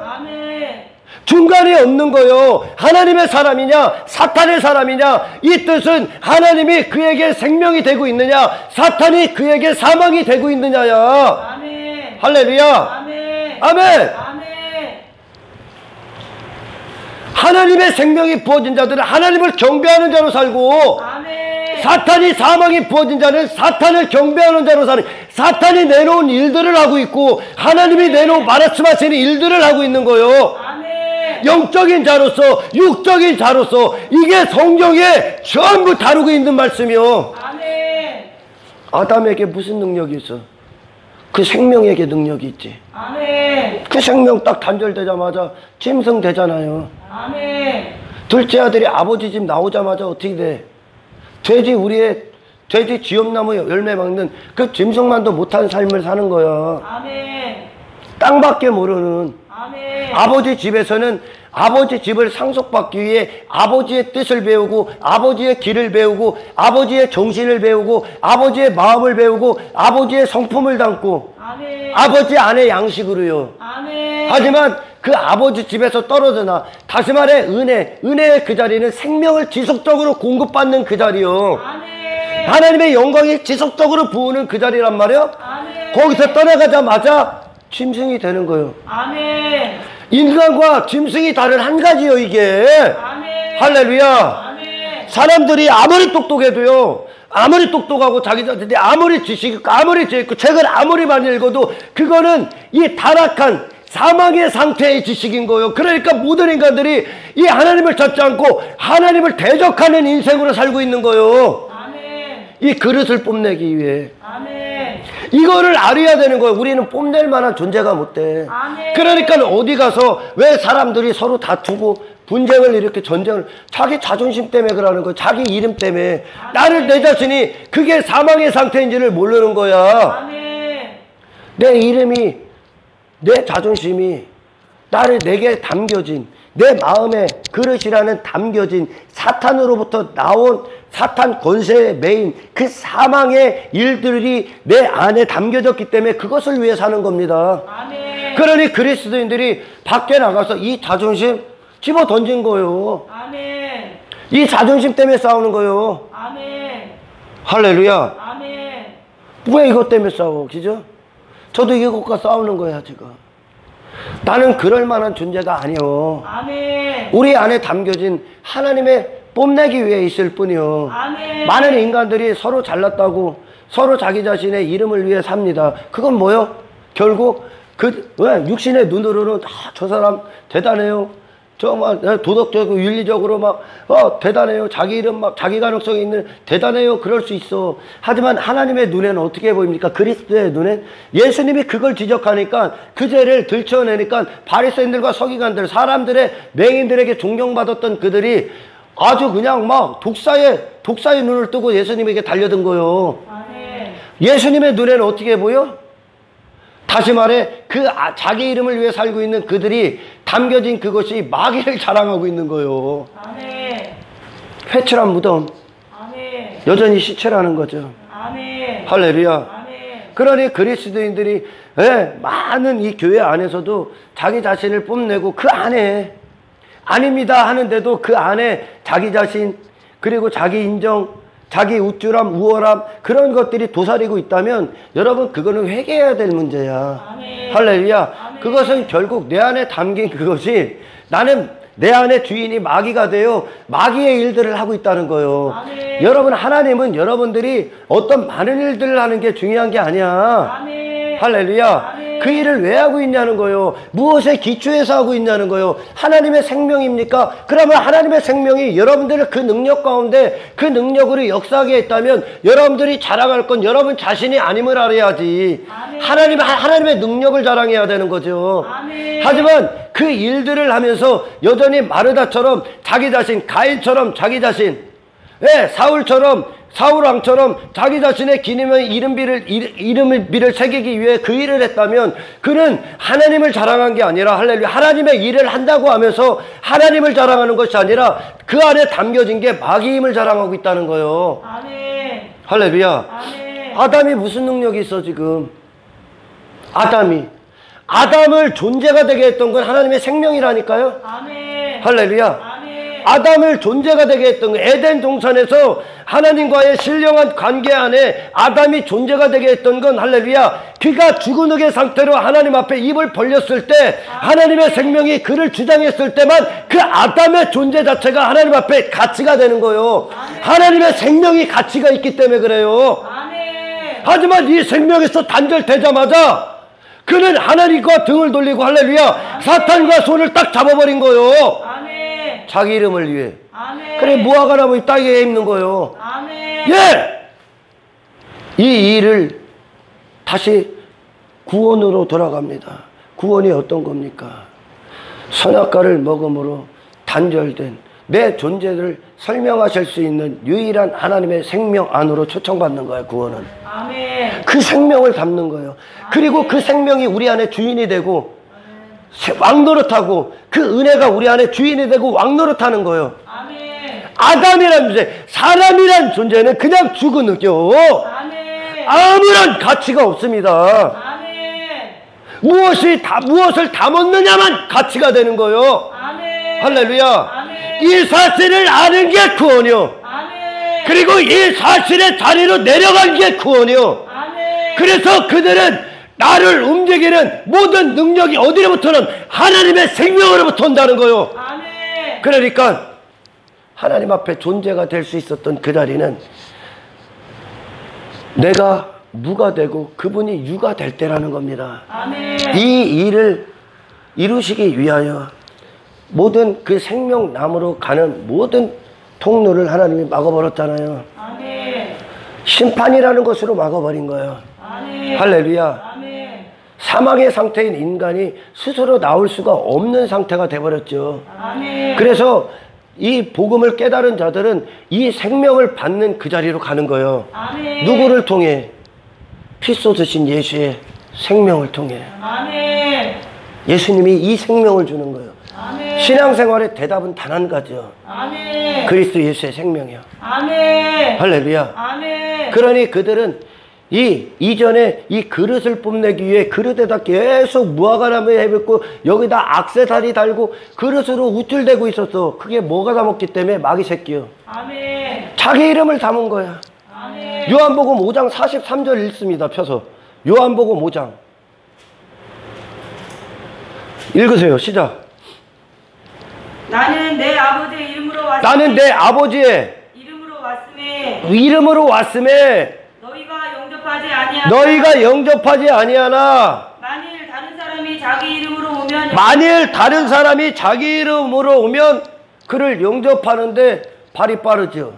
중간이 없는 거요. 하나님의 사람이냐 사탄의 사람이냐 이 뜻은 하나님이 그에게 생명이 되고 있느냐 사탄이 그에게 사망이 되고 있느냐야. 할렐루야. 아멘. 아멘. 아멘. 하나님의 생명이 부어진 자들은 하나님을 경배하는 자로 살고, 아멘. 사탄이 사망이 부어진 자는 사탄을 경배하는 자로 사는, 사탄이 내놓은 일들을 하고 있고 하나님이 내놓은 말씀하시는 일들을 하고 있는 거예요. 아멘. 영적인 자로서, 육적인 자로서, 이게 성경에 전부 다루고 있는 말씀이요. 아멘. 아담에게 무슨 능력이 있어? 그 생명에게 능력이 있지. 아멘. 그 생명 딱 단절되자마자 짐승되잖아요. 아멘. 둘째 아들이 아버지 집 나오자마자 어떻게 돼? 돼지 지엄나무 열매 먹는 그 짐승만도 못한 삶을 사는 거야. 아멘. 땅밖에 모르는. 아멘. 아버지 집에서는 아버지 집을 상속받기 위해 아버지의 뜻을 배우고, 아버지의 길을 배우고, 아버지의 정신을 배우고, 아버지의 마음을 배우고, 아버지의 성품을 담고, 아멘. 아버지 안의 양식으로요. 아멘. 하지만 그 아버지 집에서 떨어져나, 다시 말해 은혜의 그 자리는 생명을 지속적으로 공급받는 그 자리요. 아멘. 하나님의 영광이 지속적으로 부으는 그 자리란 말이요. 아멘. 거기서 떠나가자마자 짐승이 되는 거예요. 아멘. 인간과 짐승이 다른 한 가지요, 이게. 아멘. 할렐루야. 아멘. 사람들이 아무리 똑똑해도요, 아무리 똑똑하고 자기 자신이 아무리 지식 있고 아무리 지혜 있고 책을 아무리 많이 읽어도 그거는 이 타락한 사망의 상태의 지식인 거예요. 그러니까 모든 인간들이 이 하나님을 찾지 않고 하나님을 대적하는 인생으로 살고 있는 거예요. 아멘. 이 그릇을 뽐내기 위해. 아멘. 이거를 알아야 되는 거예요. 우리는 뽐낼 만한 존재가 못 돼. 아멘. 그러니까 어디 가서 왜 사람들이 서로 다투고 분쟁을 일으켜, 전쟁을, 자기 자존심 때문에 그러는 거야. 자기 이름 때문에. 나를, 내 자신이 그게 사망의 상태인지를 모르는 거야. 아멘. 내 이름이, 내 자존심이 내게 담겨진, 내 마음에 그릇이라는 담겨진 사탄으로부터 나온 사탄 권세의 메인 그 사망의 일들이 내 안에 담겨졌기 때문에 그것을 위해 사는 겁니다. 아멘. 그러니 그리스도인들이 밖에 나가서 이 자존심 집어 던진 거예요. 아멘. 이 자존심 때문에 싸우는 거예요. 아멘. 할렐루야. 아멘. 왜 이것 때문에 싸워? 그죠? 저도 이것과 싸우는 거야, 지금. 나는 그럴 만한 존재가 아니요. 아멘. 우리 안에 담겨진 하나님의 뽐내기 위해 있을 뿐이요. 아멘. 많은 인간들이 서로 잘났다고 서로 자기 자신의 이름을 위해 삽니다. 그건 뭐요? 결국 왜 육신의 눈으로는 저 사람 대단해요. 정말 도덕적이고 윤리적으로 막 대단해요. 자기 이름 막 자기 가능성이 있는 대단해요. 그럴 수 있어. 하지만 하나님의 눈에는 어떻게 보입니까? 그리스도의 눈엔 예수님이 그걸 지적하니까 그 죄를 들춰내니까 바리새인들과 서기관들, 사람들의 맹인들에게 존경받았던 그들이 아주 그냥 막 독사의 눈을 뜨고 예수님에게 달려든 거예요. 아멘. 예수님의 눈에는 어떻게 보여? 다시 말해 자기 이름을 위해 살고 있는 그들이 담겨진 그것이 마귀를 자랑하고 있는 거예요. 아멘. 회칠한 무덤, 아멘. 여전히 시체라는 거죠. 아멘. 할렐루야. 아멘. 그러니 그리스도인들이 많은 이 교회 안에서도 자기 자신을 뽐내고 그 안에 아닙니다 하는데도 그 안에 자기 자신 그리고 자기 인정, 자기 우쭐함, 우월함 그런 것들이 도사리고 있다면 여러분 그거는 회개해야 될 문제야. 아멘. 할렐루야. 아멘. 그것은 결국 내 안에 담긴 그것이 나는 내 안에 주인이 마귀가 되어 마귀의 일들을 하고 있다는 거예요. 아멘. 여러분 하나님은 여러분들이 어떤 많은 일들을 하는 게 중요한 게 아니야. 아멘. 할렐루야. 아멘. 그 일을 왜 하고 있냐는 거예요. 무엇에 기초해서 하고 있냐는 거예요. 하나님의 생명입니까? 그러면 하나님의 생명이 여러분들을 그 능력 가운데 그 능력으로 역사하게 했다면 여러분들이 자랑할 건 여러분 자신이 아님을 알아야지. 아멘. 하나님의 능력을 자랑해야 되는 거죠. 아멘. 하지만 그 일들을 하면서 여전히 마르다처럼 자기 자신, 가인처럼 자기 자신, 사울왕처럼 자기 자신의 기념의 이름비를 새기기 위해 그 일을 했다면 그는 하나님을 자랑한 게 아니라 할렐루야 하나님의 일을 한다고 하면서 하나님을 자랑하는 것이 아니라 그 안에 담겨진 게 마귀임을 자랑하고 있다는 거예요. 아멘. 할렐루야. 아멘. 아담이 무슨 능력이 있어 지금? 아담을 존재가 되게 했던 건 하나님의 생명이라니까요. 아멘. 할렐루야. 아멘. 아담을 존재가 되게 했던 거. 에덴 동산에서 하나님과의 신령한 관계 안에 아담이 존재가 되게 했던 건 할렐루야. 그가 죽은 흑의 상태로 하나님 앞에 입을 벌렸을 때 하나님의 생명이 그를 주장했을 때만 그 아담의 존재 자체가 하나님 앞에 가치가 되는 거예요. 하나님의 생명이 가치가 있기 때문에 그래요. 하지만 이 생명에서 단절되자마자 그는 하나님과 등을 돌리고 할렐루야 사탄과 손을 딱 잡아버린 거예요. 자기 이름을 위해. 그래 무화과 나무 땅에 있는 거예요. 예! 이 일을 다시 구원으로 돌아갑니다. 구원이 어떤 겁니까? 선악과를 먹음으로 단절된 내 존재를 설명하실 수 있는 유일한 하나님의 생명 안으로 초청받는 거예요. 구원은. 그 생명을 담는 거예요. 그리고 그 생명이 우리 안에 주인이 되고 왕노릇하고 그 은혜가 우리 안에 주인이 되고 왕노릇하는 거예요. 아담이란 존재, 사람이란 존재는 그냥 죽은 흑요. 아무런 가치가 없습니다. 무엇을 담았느냐만 가치가 되는 거예요. 할렐루야. 이 사실을 아는 게 구원이요. 그리고 이 사실의 자리로 내려간 게 구원이요. 그래서 그들은 나를 움직이는 모든 능력이 어디로부터는 하나님의 생명으로부터 온다는 거예요. 그러니까 하나님 앞에 존재가 될 수 있었던 그 자리는 내가 무가 되고 그분이 유가 될 때라는 겁니다. 이 일을 이루시기 위하여 모든 그 생명나무로 가는 모든 통로를 하나님이 막아버렸잖아요. 심판이라는 것으로 막아버린 거예요. 할렐루야. 사망의 상태인 인간이 스스로 나올 수가 없는 상태가 돼버렸죠. 그래서 이 복음을 깨달은 자들은 이 생명을 받는 그 자리로 가는 거예요. 누구를 통해? 피 쏟으신 예수의 생명을 통해. 예수님이 이 생명을 주는 거예요. 신앙생활의 대답은 단 한 가지요. 그리스도 예수의 생명이요. 할렐루야. 그러니 그들은 이전에 이 그릇을 뽐내기 위해 그릇에다 계속 무화과나무 해뱉고 여기다 악세사리 달고 그릇으로 우쭐대고 있었어. 그게 뭐가 담았기 때문에 마귀 새끼요. 자기 이름을 담은 거야. 요한복음 5장 43절 읽습니다. 펴서 요한복음 5장 읽으세요. 시작. 나는 내 아버지의 이름으로 왔으며 나는 내 아버지의 이름으로 왔음에 너희가 영접하지 아니하나 만일 다른 사람이 자기 이름으로 오면 그를 영접하는데 발이 빠르죠.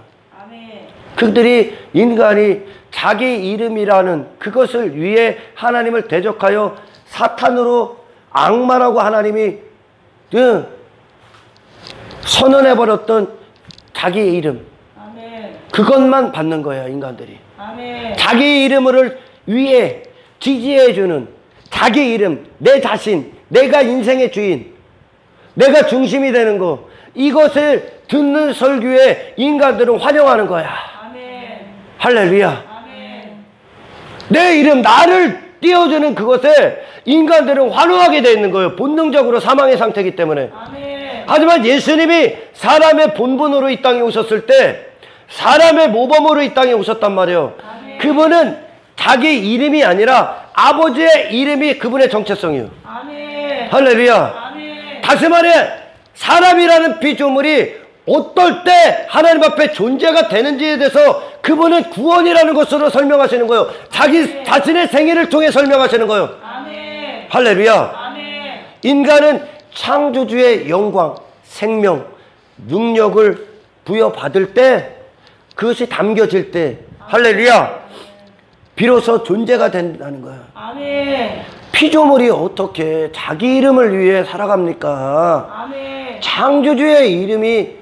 그들이 인간이 자기 이름이라는 그것을 위해 하나님을 대적하여 사탄으로 악마라고 하나님이 선언해버렸던 자기의 이름, 그것만 받는 거예요. 인간들이 자기 이름을 위해 지지해주는 자기 이름, 내 자신, 내가 인생의 주인, 내가 중심이 되는 거, 이것을 듣는 설교에 인간들은 환영하는 거야. 할렐루야. 내 이름, 나를 띄워주는 그것에 인간들은 환호하게 되어 있는 거예요. 본능적으로 사망의 상태이기 때문에. 하지만 예수님이 사람의 본분으로 이 땅에 오셨을 때 사람의 모범으로 이 땅에 오셨단 말이에요. 그분은 자기 이름이 아니라 아버지의 이름이 그분의 정체성이에요. 할렐루야. 다시 말해 사람이라는 피조물이 어떨 때 하나님 앞에 존재가 되는지에 대해서 그분은 구원이라는 것으로 설명하시는 거예요. 자기 자신의 생애를 통해 설명하시는 거예요. 할렐루야. 인간은 창조주의 영광, 생명, 능력을 부여받을 때 그것이 담겨질 때 할렐루야 비로소 존재가 된다는 거예요. 피조물이 어떻게 자기 이름을 위해 살아갑니까? 창조주의 이름이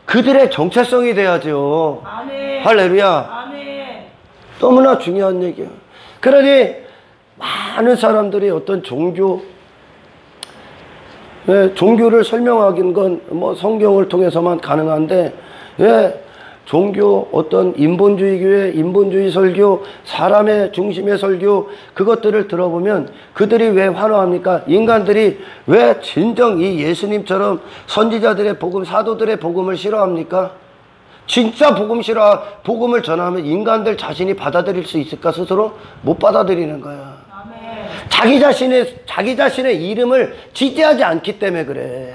그들의 정체성이 돼야죠. 할렐루야. 너무나 중요한 얘기예요. 그러니 많은 사람들이 어떤 종교를 설명하기는 건 뭐 성경을 통해서만 가능한데 종교, 어떤 인본주의 교회, 인본주의 설교, 사람의 중심의 설교, 그것들을 들어보면 그들이 왜 환호합니까? 인간들이 왜 진정 이 예수님처럼 선지자들의 복음, 사도들의 복음을 싫어합니까? 진짜 복음을 전하면 인간들 자신이 받아들일 수 있을까? 스스로 못 받아들이는 거야. 자기 자신의 이름을 지지하지 않기 때문에 그래.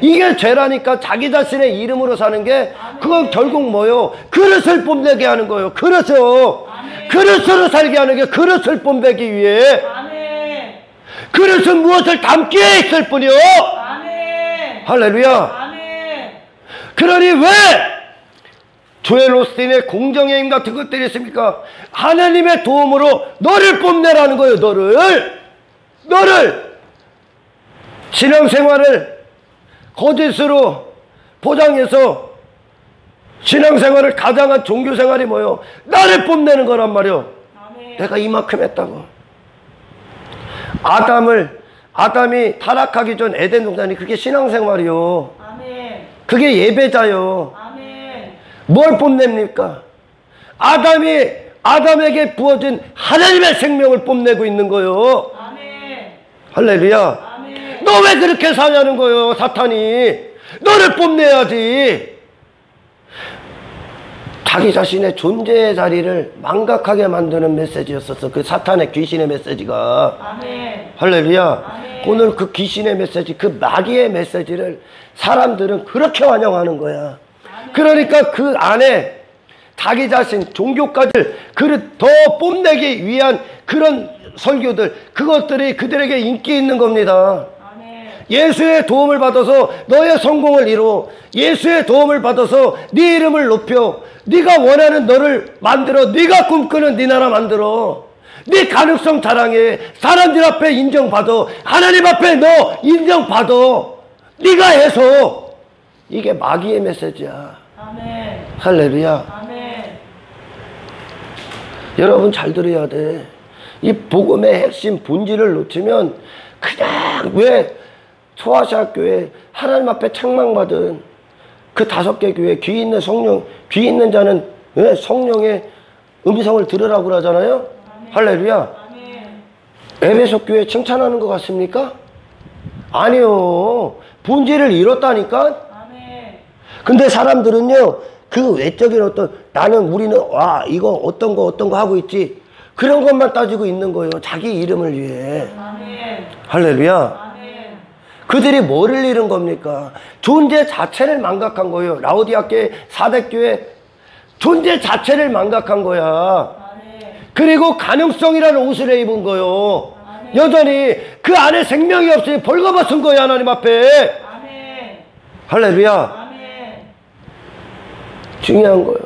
이게 죄라니까. 자기 자신의 이름으로 사는 게 그건 결국 뭐요? 그릇을 뽐내게 하는 거예요. 그릇으로 살게 하는 게 그릇을 뽐내기 위해. 그릇은 무엇을 담기에 있을 뿐이요. 할렐루야. 그러니 왜 조엘 오스틴의 공정의 힘 같은 것들이 있습니까? 하나님의 도움으로 너를 뽐내라는 거예요. 너를 신앙생활을 거짓으로 포장해서 신앙생활을 가장한 종교생활이 뭐예요? 나를 뽐내는 거란 말이요. 내가 이만큼 했다고. 아담이 타락하기 전 에덴 동산이 그게 신앙생활이요. 그게 예배자요. 뭘 뽐냅니까? 아담에게 부어진 하나님의 생명을 뽐내고 있는 거요. 할렐루야. 너 왜 그렇게 사냐는 거요, 사탄이. 너를 뽐내야지. 자기 자신의 존재의 자리를 망각하게 만드는 메시지였었어. 그 사탄의 귀신의 메시지가. 할렐루야. 오늘 그 귀신의 메시지, 그 마귀의 메시지를 사람들은 그렇게 환영하는 거야. 그러니까 그 안에 자기 자신, 종교까지 더 뽐내기 위한 그런 설교들, 그것들이 그들에게 인기 있는 겁니다. 예수의 도움을 받아서 너의 성공을 이루어, 예수의 도움을 받아서 네 이름을 높여, 네가 원하는 너를 만들어, 네가 꿈꾸는 네 나라 만들어, 네 가능성 자랑해, 사람들 앞에 인정받아, 하나님 앞에 너 인정받아, 네가 해서. 이게 마귀의 메시지야. 할렐루야. 여러분 잘 들어야 돼. 이 복음의 핵심 본질을 놓치면 그냥 왜 소아시아 교회 하나님 앞에 책망받은 그 5개 교회 귀 있는 자는 왜 성령의 음성을 들으라고 그러잖아요. 할렐루야. 에베소 교회 칭찬하는 것 같습니까? 아니요. 본질을 잃었다니까. 근데 사람들은요, 그 외적인 우리는 이거 어떤 거 하고 있지, 그런 것만 따지고 있는 거예요. 자기 이름을 위해. 할렐루야. 그들이 뭐를 잃은 겁니까? 존재 자체를 망각한 거예요. 라오디아 교회, 사대교회 존재 자체를 망각한 거야. 그리고 가능성이라는 옷을 입은 거요. 여전히 그 안에 생명이 없으니 벌거벗은 거야, 하나님 앞에. 할렐루야. 중요한 거예요.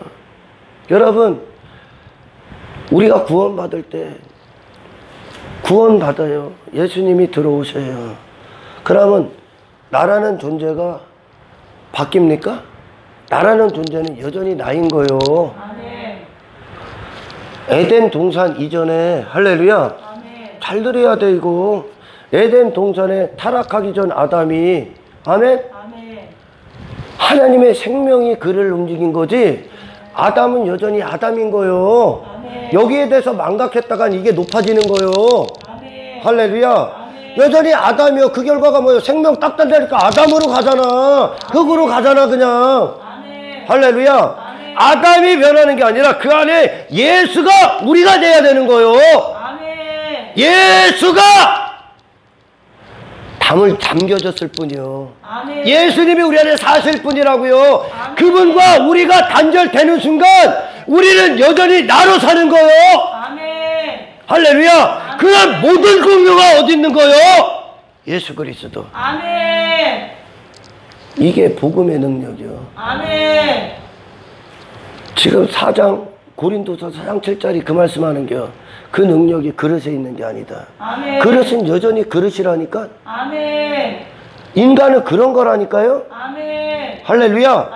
여러분, 우리가 구원받을 때 구원받아요. 예수님이 들어오셔요. 그러면 나라는 존재가 바뀝니까? 나라는 존재는 여전히 나인 거예요. 에덴 동산 이전에, 할렐루야. 잘 들어야 돼 이거. 에덴 동산에 타락하기 전 아담이, 아멘? 하나님의 생명이 그를 움직인 거지, 아담은 여전히 아담인 거요. 여기에 대해서 망각했다간 이게 높아지는 거요. 할렐루야. 여전히 아담이요. 그 결과가 뭐예요? 생명 딱 단다니까 아담으로 가잖아. 흙으로 가잖아 그냥. 할렐루야. 아담이 변하는 게 아니라 그 안에 예수가 우리가 돼야 되는 거요. 예수가 담겨졌을 뿐이요. 예수님이 우리 안에 사실 뿐이라고요. 그분과 우리가 단절되는 순간 우리는 여전히 나로 사는 거요. 할렐루야. 그런 모든 공유가 어디 있는 거요? 예수 그리스도. 이게 복음의 능력이요. 지금 고린도서 4장 7절이 그 말씀하는 겨. 그 능력이 그릇에 있는 게 아니다. 그릇은 여전히 그릇이라니까. 인간은 그런 거라니까요. 할렐루야.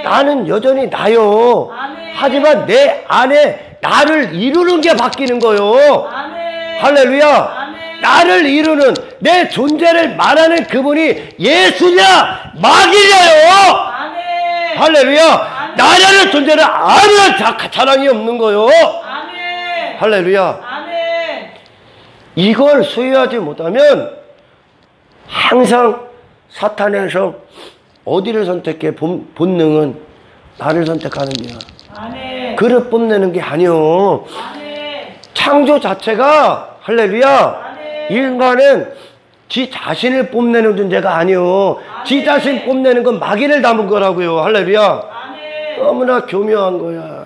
나는 여전히 나요. 하지만 내 안에 나를 이루는 게 바뀌는 거요. 할렐루야. 나를 이루는, 내 존재를 말하는 그분이 예수냐 마귀냐요. 할렐루야. 나라는 존재는 아무런 자랑이 없는 거요. 아멘. 할렐루야. 아멘. 이걸 소유하지 못하면 항상 사탄에서 어디를 선택해? 본능은 나를 선택하는 거야. 아멘. 그릇 뽐내는 게 아니요. 아멘. 창조 자체가 할렐루야. 아멘. 인간은 지 자신을 뽐내는 존재가 아니요. 지 자신 뽐내는 건 마귀를 담은 거라고요. 할렐루야. 아멘. 너무나 교묘한 거야.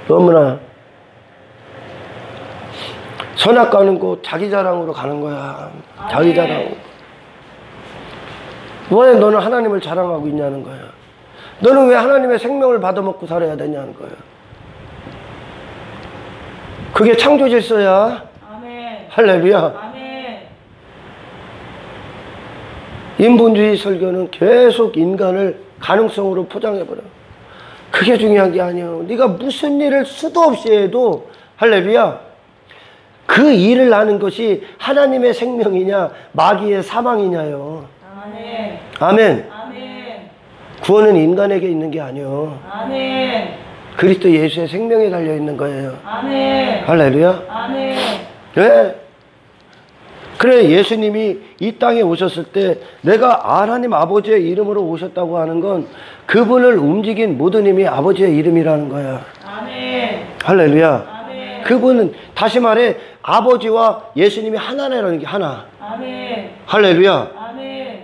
너무나. 선악 가는 곳 자기 자랑으로 가는 거야. 자기 자랑. 왜 너는 하나님을 자랑하고 있냐는 거야. 너는 왜 하나님의 생명을 받아먹고 살아야 되냐는 거야. 그게 창조 질서야. 아멘. 할렐루야. 아멘. 인본주의 설교는 계속 인간을 가능성으로 포장해버려. 그게 중요한 게 아니야. 네가 무슨 일을 수도 없이 해도 할렐루야. 그 일을 하는 것이 하나님의 생명이냐 마귀의 사망이냐요. 아멘. 아멘. 아멘. 구원은 인간에게 있는 게 아니요. 아멘. 그리스도 예수의 생명에 달려있는 거예요. 아멘. 할렐루야. 아멘. 네. 그래 예수님이 이 땅에 오셨을 때 내가 하나님 아버지의 이름으로 오셨다고 하는 건 그분을 움직인 모든 힘이 아버지의 이름이라는 거야. 아멘. 할렐루야. 아멘. 그분은 다시 말해 아버지와 예수님이 하나라는 게 하나. 아멘. 할렐루야. 아멘.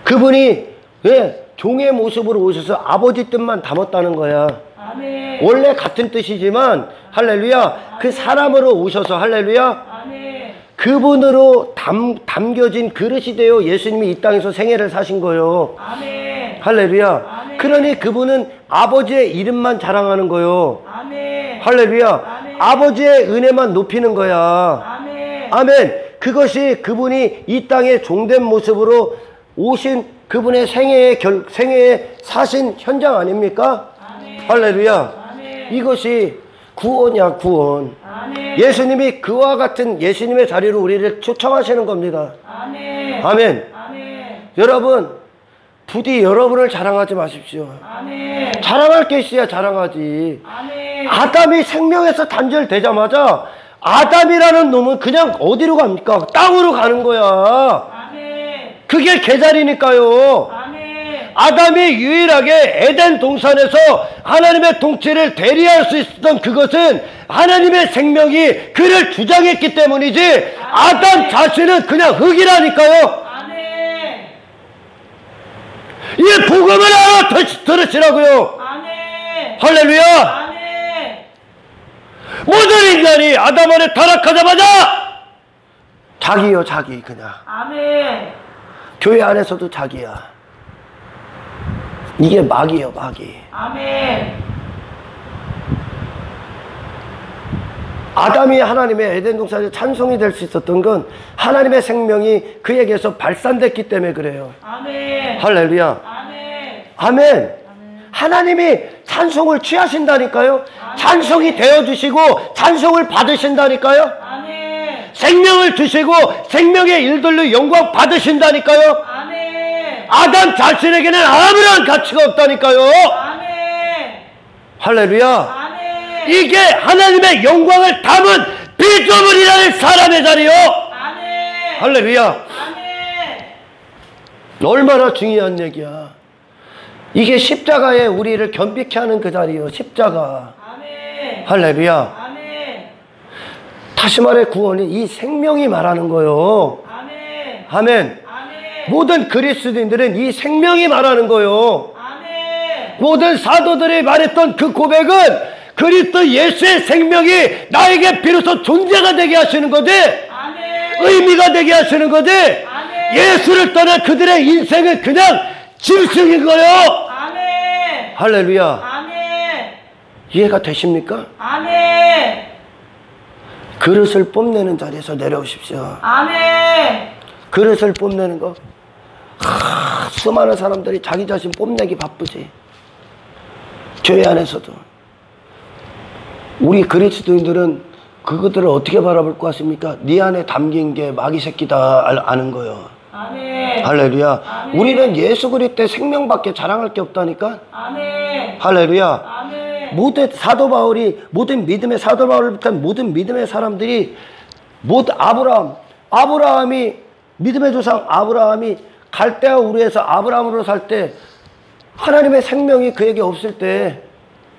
그분이 왜 종의 모습으로 오셔서 아버지 뜻만 담았다는 거야. 아멘. 원래 같은 뜻이지만 할렐루야. 그 사람으로 오셔서 할렐루야. 아멘. 그분으로 담겨진 그릇이 되어 예수님이 이 땅에서 생애를 사신 거요. 아멘. 할렐루야. 아멘. 그러니 그분은 아버지의 이름만 자랑하는 거요. 아멘. 할렐루야. 아멘. 아버지의 은혜만 높이는 거야. 아멘. 아멘. 그것이 그분이 이 땅에 종된 모습으로 오신 그분의 생애에 사신 현장 아닙니까? 아멘. 할렐루야. 아멘. 이것이 구원이야, 구원. 아멘. 예수님이 그와 같은 예수님의 자리로 우리를 초청하시는 겁니다. 아멘. 아멘. 아멘. 여러분, 부디 여러분을 자랑하지 마십시오. 아멘. 자랑할 게 있어야 자랑하지. 아멘. 아담이 생명에서 단절되자마자 아담이라는 놈은 그냥 어디로 갑니까? 땅으로 가는 거야. 아멘. 그게 개자리니까요. 아멘. 아담이 유일하게 에덴 동산에서 하나님의 통치를 대리할 수 있었던 그것은 하나님의 생명이 그를 주장했기 때문이지 아담 자신은 그냥 흙이라니까요. 아멘. 이 복음을 들으시라고요. 아멘. 할렐루야. 아멘. 모든 인간이 아담 안에 타락하자마자 자기요, 자기 그냥. 아멘. 교회 안에서도 자기야. 이게 마귀예요, 마귀. 아멘. 아담이 하나님의 에덴 동산에서 찬송이 될 수 있었던 건 하나님의 생명이 그에게서 발산됐기 때문에 그래요. 아멘. 할렐루야. 아멘. 아멘. 하나님이 찬송을 취하신다니까요. 찬송이 되어주시고 찬송을 받으신다니까요. 아멘. 생명을 주시고 생명의 일들로 영광 받으신다니까요. 아멘. 아담 자신에게는 아무런 가치가 없다니까요. 아멘. 할렐루야. 아멘. 이게 하나님의 영광을 담은 피조물이라는 사람의 자리요. 아멘. 할렐루야. 아멘. 얼마나 중요한 얘기야. 이게 십자가에 우리를 겸비케 하는 그 자리요. 십자가. 아멘. 할렐루야. 아멘. 다시 말해 구원이 이 생명이 말하는 거요. 아멘. 아멘. 아멘. 모든 그리스도인들은 이 생명이 말하는 거요. 아멘. 모든 사도들이 말했던 그 고백은 그리스도 예수의 생명이 나에게 비로소 존재가 되게 하시는 거지. 아멘. 의미가 되게 하시는 거지. 아멘. 예수를 떠난 그들의 인생은 그냥 짐승인 거요. 아멘. 할렐루야. 아멘. 이해가 되십니까? 아멘. 그릇을 뽐내는 자리에서 내려오십시오. 아멘. 그릇을 뽐내는 거. 수많은 사람들이 자기 자신 뽐내기 바쁘지. 교회 안에서도. 우리 그리스도인들은 그것들을 어떻게 바라볼 것 같습니까? 네 안에 담긴 게 마귀 새끼다 아는 거요. 아멘. 할렐루야. 아멘. 우리는 예수 그리스도의 생명밖에 자랑할 게 없다니까. 아멘. 할렐루야. 아멘. 모든 사도 바울이, 모든 믿음의 사도 바울을 비롯한 모든 믿음의 사람들이, 모든 아브라함이, 믿음의 조상 아브라함이 갈대아 우르에서 아브라함으로 살 때 하나님의 생명이 그에게 없을 때,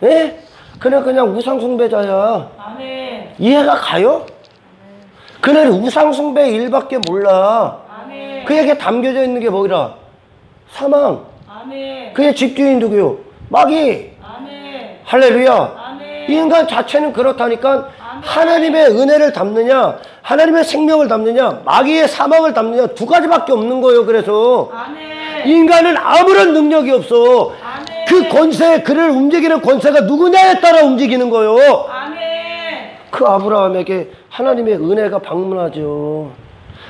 예? 그냥 우상숭배자야. 아멘. 이해가 가요? 그는 우상숭배의 일밖에 몰라. 아멘. 그에게 담겨져 있는 게 뭐라? 사망. 아멘. 그의 집주인 누구요? 마귀. 아멘. 할렐루야. 아멘. 이 인간 자체는 그렇다니까. 아멘. 하나님의 은혜를 담느냐, 하나님의 생명을 담느냐, 마귀의 사망을 담느냐, 두 가지밖에 없는 거예요. 그래서 아멘. 이 인간은 아무런 능력이 없어. 아멘. 그 권세, 그를 움직이는 권세가 누구냐에 따라 움직이는 거예요. 아멘. 그 아브라함에게 하나님의 은혜가 방문하죠.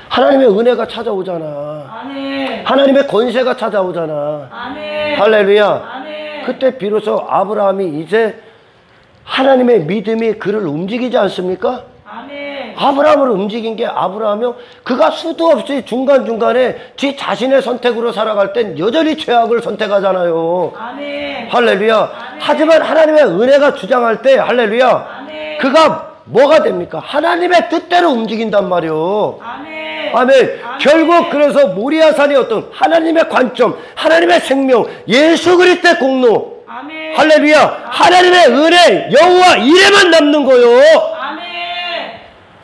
하나님의 은혜가 찾아오잖아. 아멘. 하나님의 권세가 찾아오잖아. 아멘. 할렐루야. 아멘. 그때 비로소 아브라함이 이제 하나님의 믿음이 그를 움직이지 않습니까? 아멘. 아브라함을 움직인 게 아브라함이요. 그가 수도 없이 중간중간에 지 자신의 선택으로 살아갈 땐 여전히 죄악을 선택하잖아요. 아멘. 할렐루야. 아멘. 하지만 하나님의 은혜가 주장할 때 할렐루야. 아멘. 그가 뭐가 됩니까? 하나님의 뜻대로 움직인단 말이요. 아멘. 아멘. 아멘. 결국 그래서 모리아산의 어떤 하나님의 관점, 하나님의 생명, 예수 그리스도의 공로, 아멘. 할렐루야. 하나님의 은혜, 여호와 이래만 남는 거요. 아멘.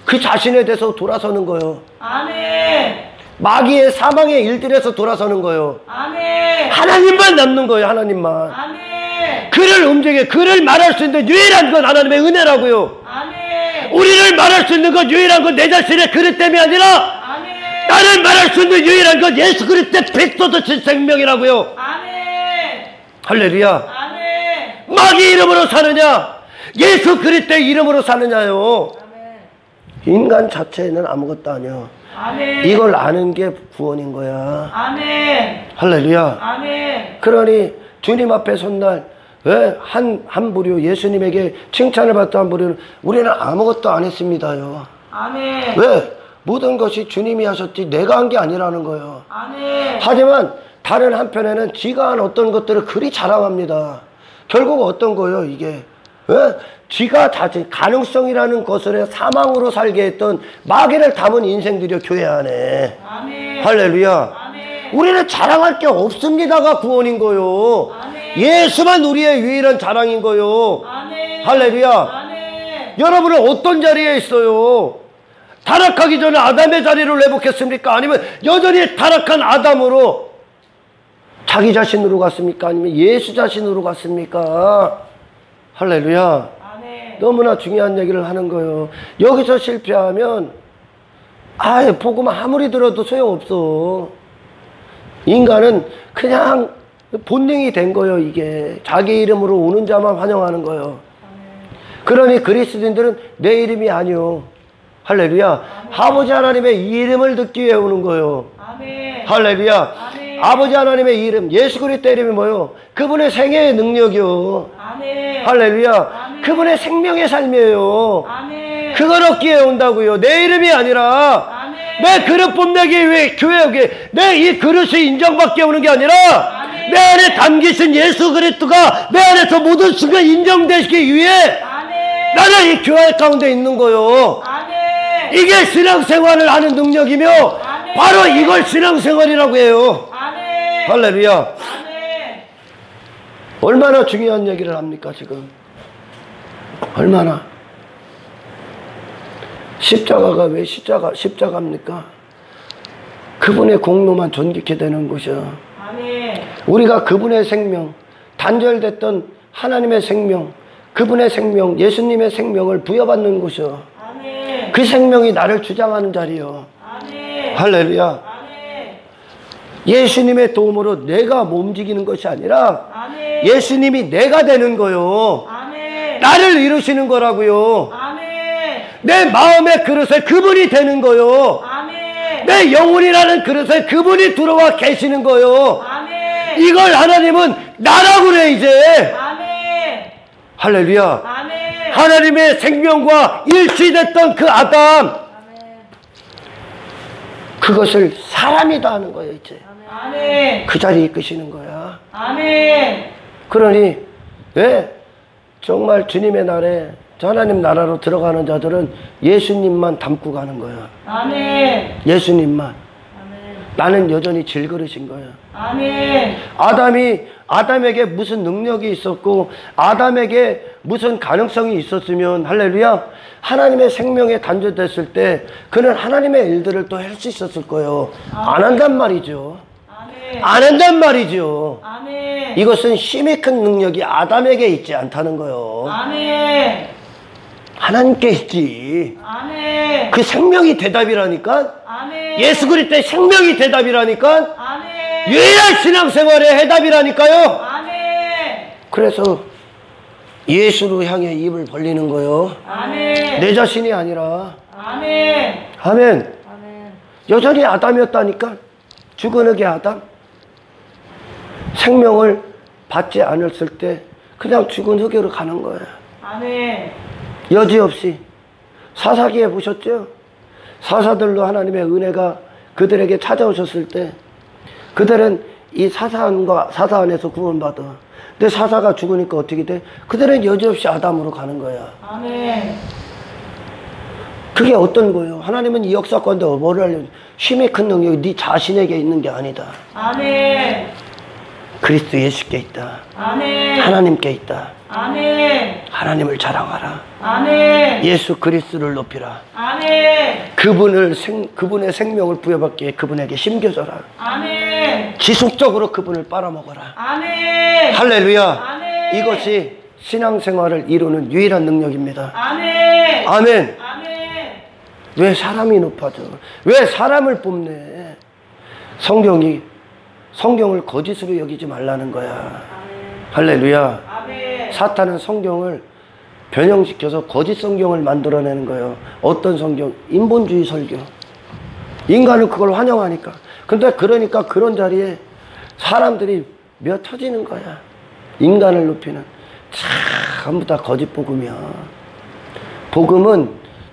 그 자신에 대해서 돌아서는 거요. 아멘. 마귀의 사망의 일들에서 돌아서는 거요. 아멘. 하나님만 남는 거예요. 하나님만. 아멘. 그를 움직여, 그를 말할 수 있는 유일한 건 하나님의 은혜라고요. 아멘. 우리를 말할 수 있는 건 유일한 건 내 자신의 그릇 때문이 아니라 아멘. 나를 말할 수 있는 유일한 건 예수 그리스도의 백도도 생명이라고요. 아멘. 할렐루야. 아멘. 마귀 이름으로 사느냐, 예수 그리스도의 이름으로 사느냐요. 인간 자체는 아무것도 아니야. 아멘. 이걸 아는 게 구원인 거야. 아멘. 할렐루야. 아멘. 그러니 주님 앞에 선날 한 부류 예수님에게 칭찬을 받던 한 부류는 우리는 아무것도 안 했습니다요. 아멘. 왜? 모든 것이 주님이 하셨지 내가 한 게 아니라는 거예요. 아멘. 하지만 다른 한편에는 지가 한 어떤 것들을 그리 자랑합니다. 결국 어떤 거예요 이게? 왜? 지가 자신 가능성이라는 것을 사망으로 살게 했던 마귀를 담은 인생들이 교회 안에. 아멘. 할렐루야. 아멘. 우리는 자랑할 게 없습니다가 구원인 거요. 아멘. 예수만 우리의 유일한 자랑인 거요. 아멘. 할렐루야. 아멘. 여러분은 어떤 자리에 있어요? 타락하기 전에 아담의 자리를 회복했습니까? 아니면 여전히 타락한 아담으로 자기 자신으로 갔습니까? 아니면 예수 자신으로 갔습니까? 할렐루야. 아멘. 너무나 중요한 얘기를 하는 거예요. 여기서 실패하면 복음 아무리 들어도 소용없어. 인간은 그냥 본능이 된 거예요. 이게 자기 이름으로 오는 자만 환영하는 거예요. 그러니 그리스도인들은 내 이름이 아니요. 할렐루야. 아멘. 아버지 하나님의 이름을 듣기 위해 오는 거예요. 아멘. 할렐루야. 아멘. 아버지 하나님의 이름, 예수 그리스도 이름이 뭐요? 그분의 생애의 능력이요. 아멘. 할렐루야. 아멘. 그분의 생명의 삶이에요. 아멘. 그걸 얻기 위해 온다고요. 내 이름이 아니라 아멘. 내 그릇 뽐내기 위해 교회 오게, 내 이 그릇이 인정받게 오는 게 아니라 아멘. 내 안에 담기신 예수 그리스도가 내 안에서 모든 순간 인정되기 위해 아멘. 나는 이 교회 가운데 있는 거요. 아멘. 이게 신앙생활을 하는 능력이며 아멘. 바로 이걸 신앙생활이라고 해요. 아멘. 할렐루야. 아멘. 얼마나 중요한 얘기를 합니까 지금? 얼마나? 십자가가 왜 십자가입니까? 그분의 공로만 존귀케 되는 것이야. 아멘. 우리가 그분의 생명, 단절됐던 하나님의 생명, 그분의 생명, 예수님의 생명을 부여받는 곳이요. 아멘. 그 생명이 나를 주장하는 자리요. 아멘. 할렐루야. 아멘. 예수님의 도움으로 내가 움직이는 것이 아니라 아멘. 예수님이 내가 되는 거요. 아멘. 나를 이루시는 거라고요. 아멘. 내 마음의 그릇에 그분이 되는 거요. 아멘. 내 영혼이라는 그릇에 그분이 들어와 계시는 거요. 아멘. 이걸 하나님은 나라고 그래 이제. 아멘. 할렐루야. 아멘. 하나님의 생명과 일치됐던 그 아담, 그것을 사람이 다 하는 거예요. 이제 아멘. 그 자리에 이끄시는 거야. 아멘. 그러니 정말 주님의 날에 하나님 나라로 들어가는 자들은 예수님만 담고 가는 거야. 아멘. 예수님만. 아멘. 나는 여전히 질그릇인 거야. 아멘. 아담에게 무슨 능력이 있었고 아담에게 무슨 가능성이 있었으면 할렐루야 하나님의 생명에 단절됐을 때 그는 하나님의 일들을 또 할 수 있었을 거예요. 안 한단 말이죠. 아멘. 안 한단 말이죠. 아멘. 이것은 힘이 큰 능력이 아담에게 있지 않다는 거예요. 아멘. 하나님께 있지. 아멘. 그 생명이 대답이라니까. 아멘. 예수 그리스도의 생명이 대답이라니까. 아멘. 유일한 신앙생활의 해답이라니까요. 아멘. 그래서 예수로 향해 입을 벌리는 거요. 아멘. 내 자신이 아니라. 아멘. 아멘. 아멘. 여전히 아담이었다니까. 죽은 흙의 아담. 생명을 받지 않았을 때 그냥 죽은 흙으로 가는 거예요. 아멘. 여지없이. 사사기에 보셨죠? 사사들로 하나님의 은혜가 그들에게 찾아오셨을 때 그들은 이 사사 안에서 구원받아. 근데 사사가 죽으니까 어떻게 돼? 그들은 여지없이 아담으로 가는 거야. 아멘. 그게 어떤 거예요? 하나님은 이 역사 가운데 뭐를 하려고 힘이 큰 능력이 네 자신에게 있는 게 아니다. 아멘. 그리스도 예수께 있다. 아멘. 하나님께 있다. 아멘. 하나님을 자랑하라. 아멘. 예수 그리스도를 높이라. 아멘. 그분의 생명을 부여받기에 그분에게 심겨져라. 아멘. 지속적으로 그분을 빨아먹어라. 아멘. 할렐루야. 아멘. 이것이 신앙생활을 이루는 유일한 능력입니다. 아멘. 아멘. 아멘. 왜 사람이 높아져? 왜 사람을 뽑네? 성경을 거짓으로 여기지 말라는 거야. 할렐루야. 아멘. 사탄은 성경을 변형시켜서 거짓 성경을 만들어내는 거예요. 어떤 성경? 인본주의 설교. 인간은 그걸 환영하니까. 근데 그러니까 그런 자리에 사람들이 몇 터지는 거야. 인간을 높이는. 전부 다 거짓 복음이야.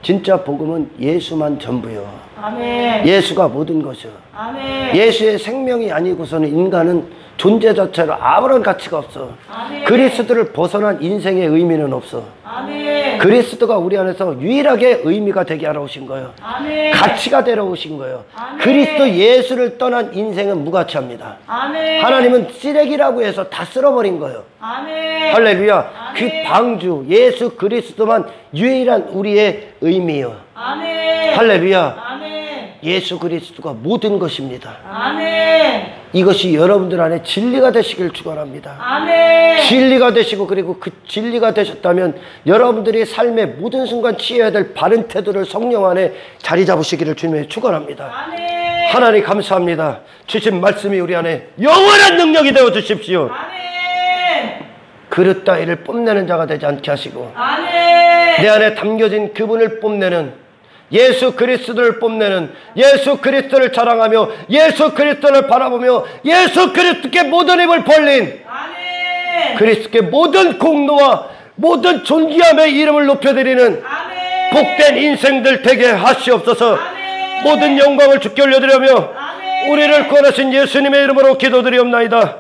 진짜 복음은 예수만 전부요. 아멘. 예수가 모든 것이요. 아멘. 예수의 생명이 아니고서는 인간은 존재 자체로 아무런 가치가 없어. 아멘. 그리스도를 벗어난 인생의 의미는 없어. 아멘. 그리스도가 우리 안에서 유일하게 의미가 되게 하러 오신 거예요. 아멘. 가치가 되러 오신 거예요. 아멘. 그리스도 예수를 떠난 인생은 무가치합니다. 아멘. 하나님은 쓰레기라고 해서 다 쓸어버린 거예요. 아멘. 할렐루야. 아멘. 그 방주 예수 그리스도만 유일한 우리의 의미예요. 아멘. 할렐루야. 아멘. 예수 그리스도가 모든 것입니다. 아멘. 이것이 여러분들 안에 진리가 되시길 축원합니다. 아멘. 진리가 되시고 그리고 그 진리가 되셨다면 여러분들이 삶의 모든 순간 취해야 될 바른 태도를 성령 안에 자리 잡으시기를 주님의 축원합니다. 아멘. 하나님 감사합니다. 주신 말씀이 우리 안에 영원한 능력이 되어 주십시오. 아멘. 그릇 따위를 뽐내는 자가 되지 않게 하시고 아멘. 내 안에 담겨진 그분을 뽐내는 예수 그리스도를 뽐내는 예수 그리스도를 자랑하며 예수 그리스도를 바라보며 예수 그리스도께 모든 입을 벌린 아멘. 그리스도께 모든 공로와 모든 존귀함의 이름을 높여드리는 아멘. 복된 인생들 되게 하시옵소서. 아멘. 모든 영광을 주께 올려드리며 아멘. 우리를 구원하신 예수님의 이름으로 기도드리옵나이다.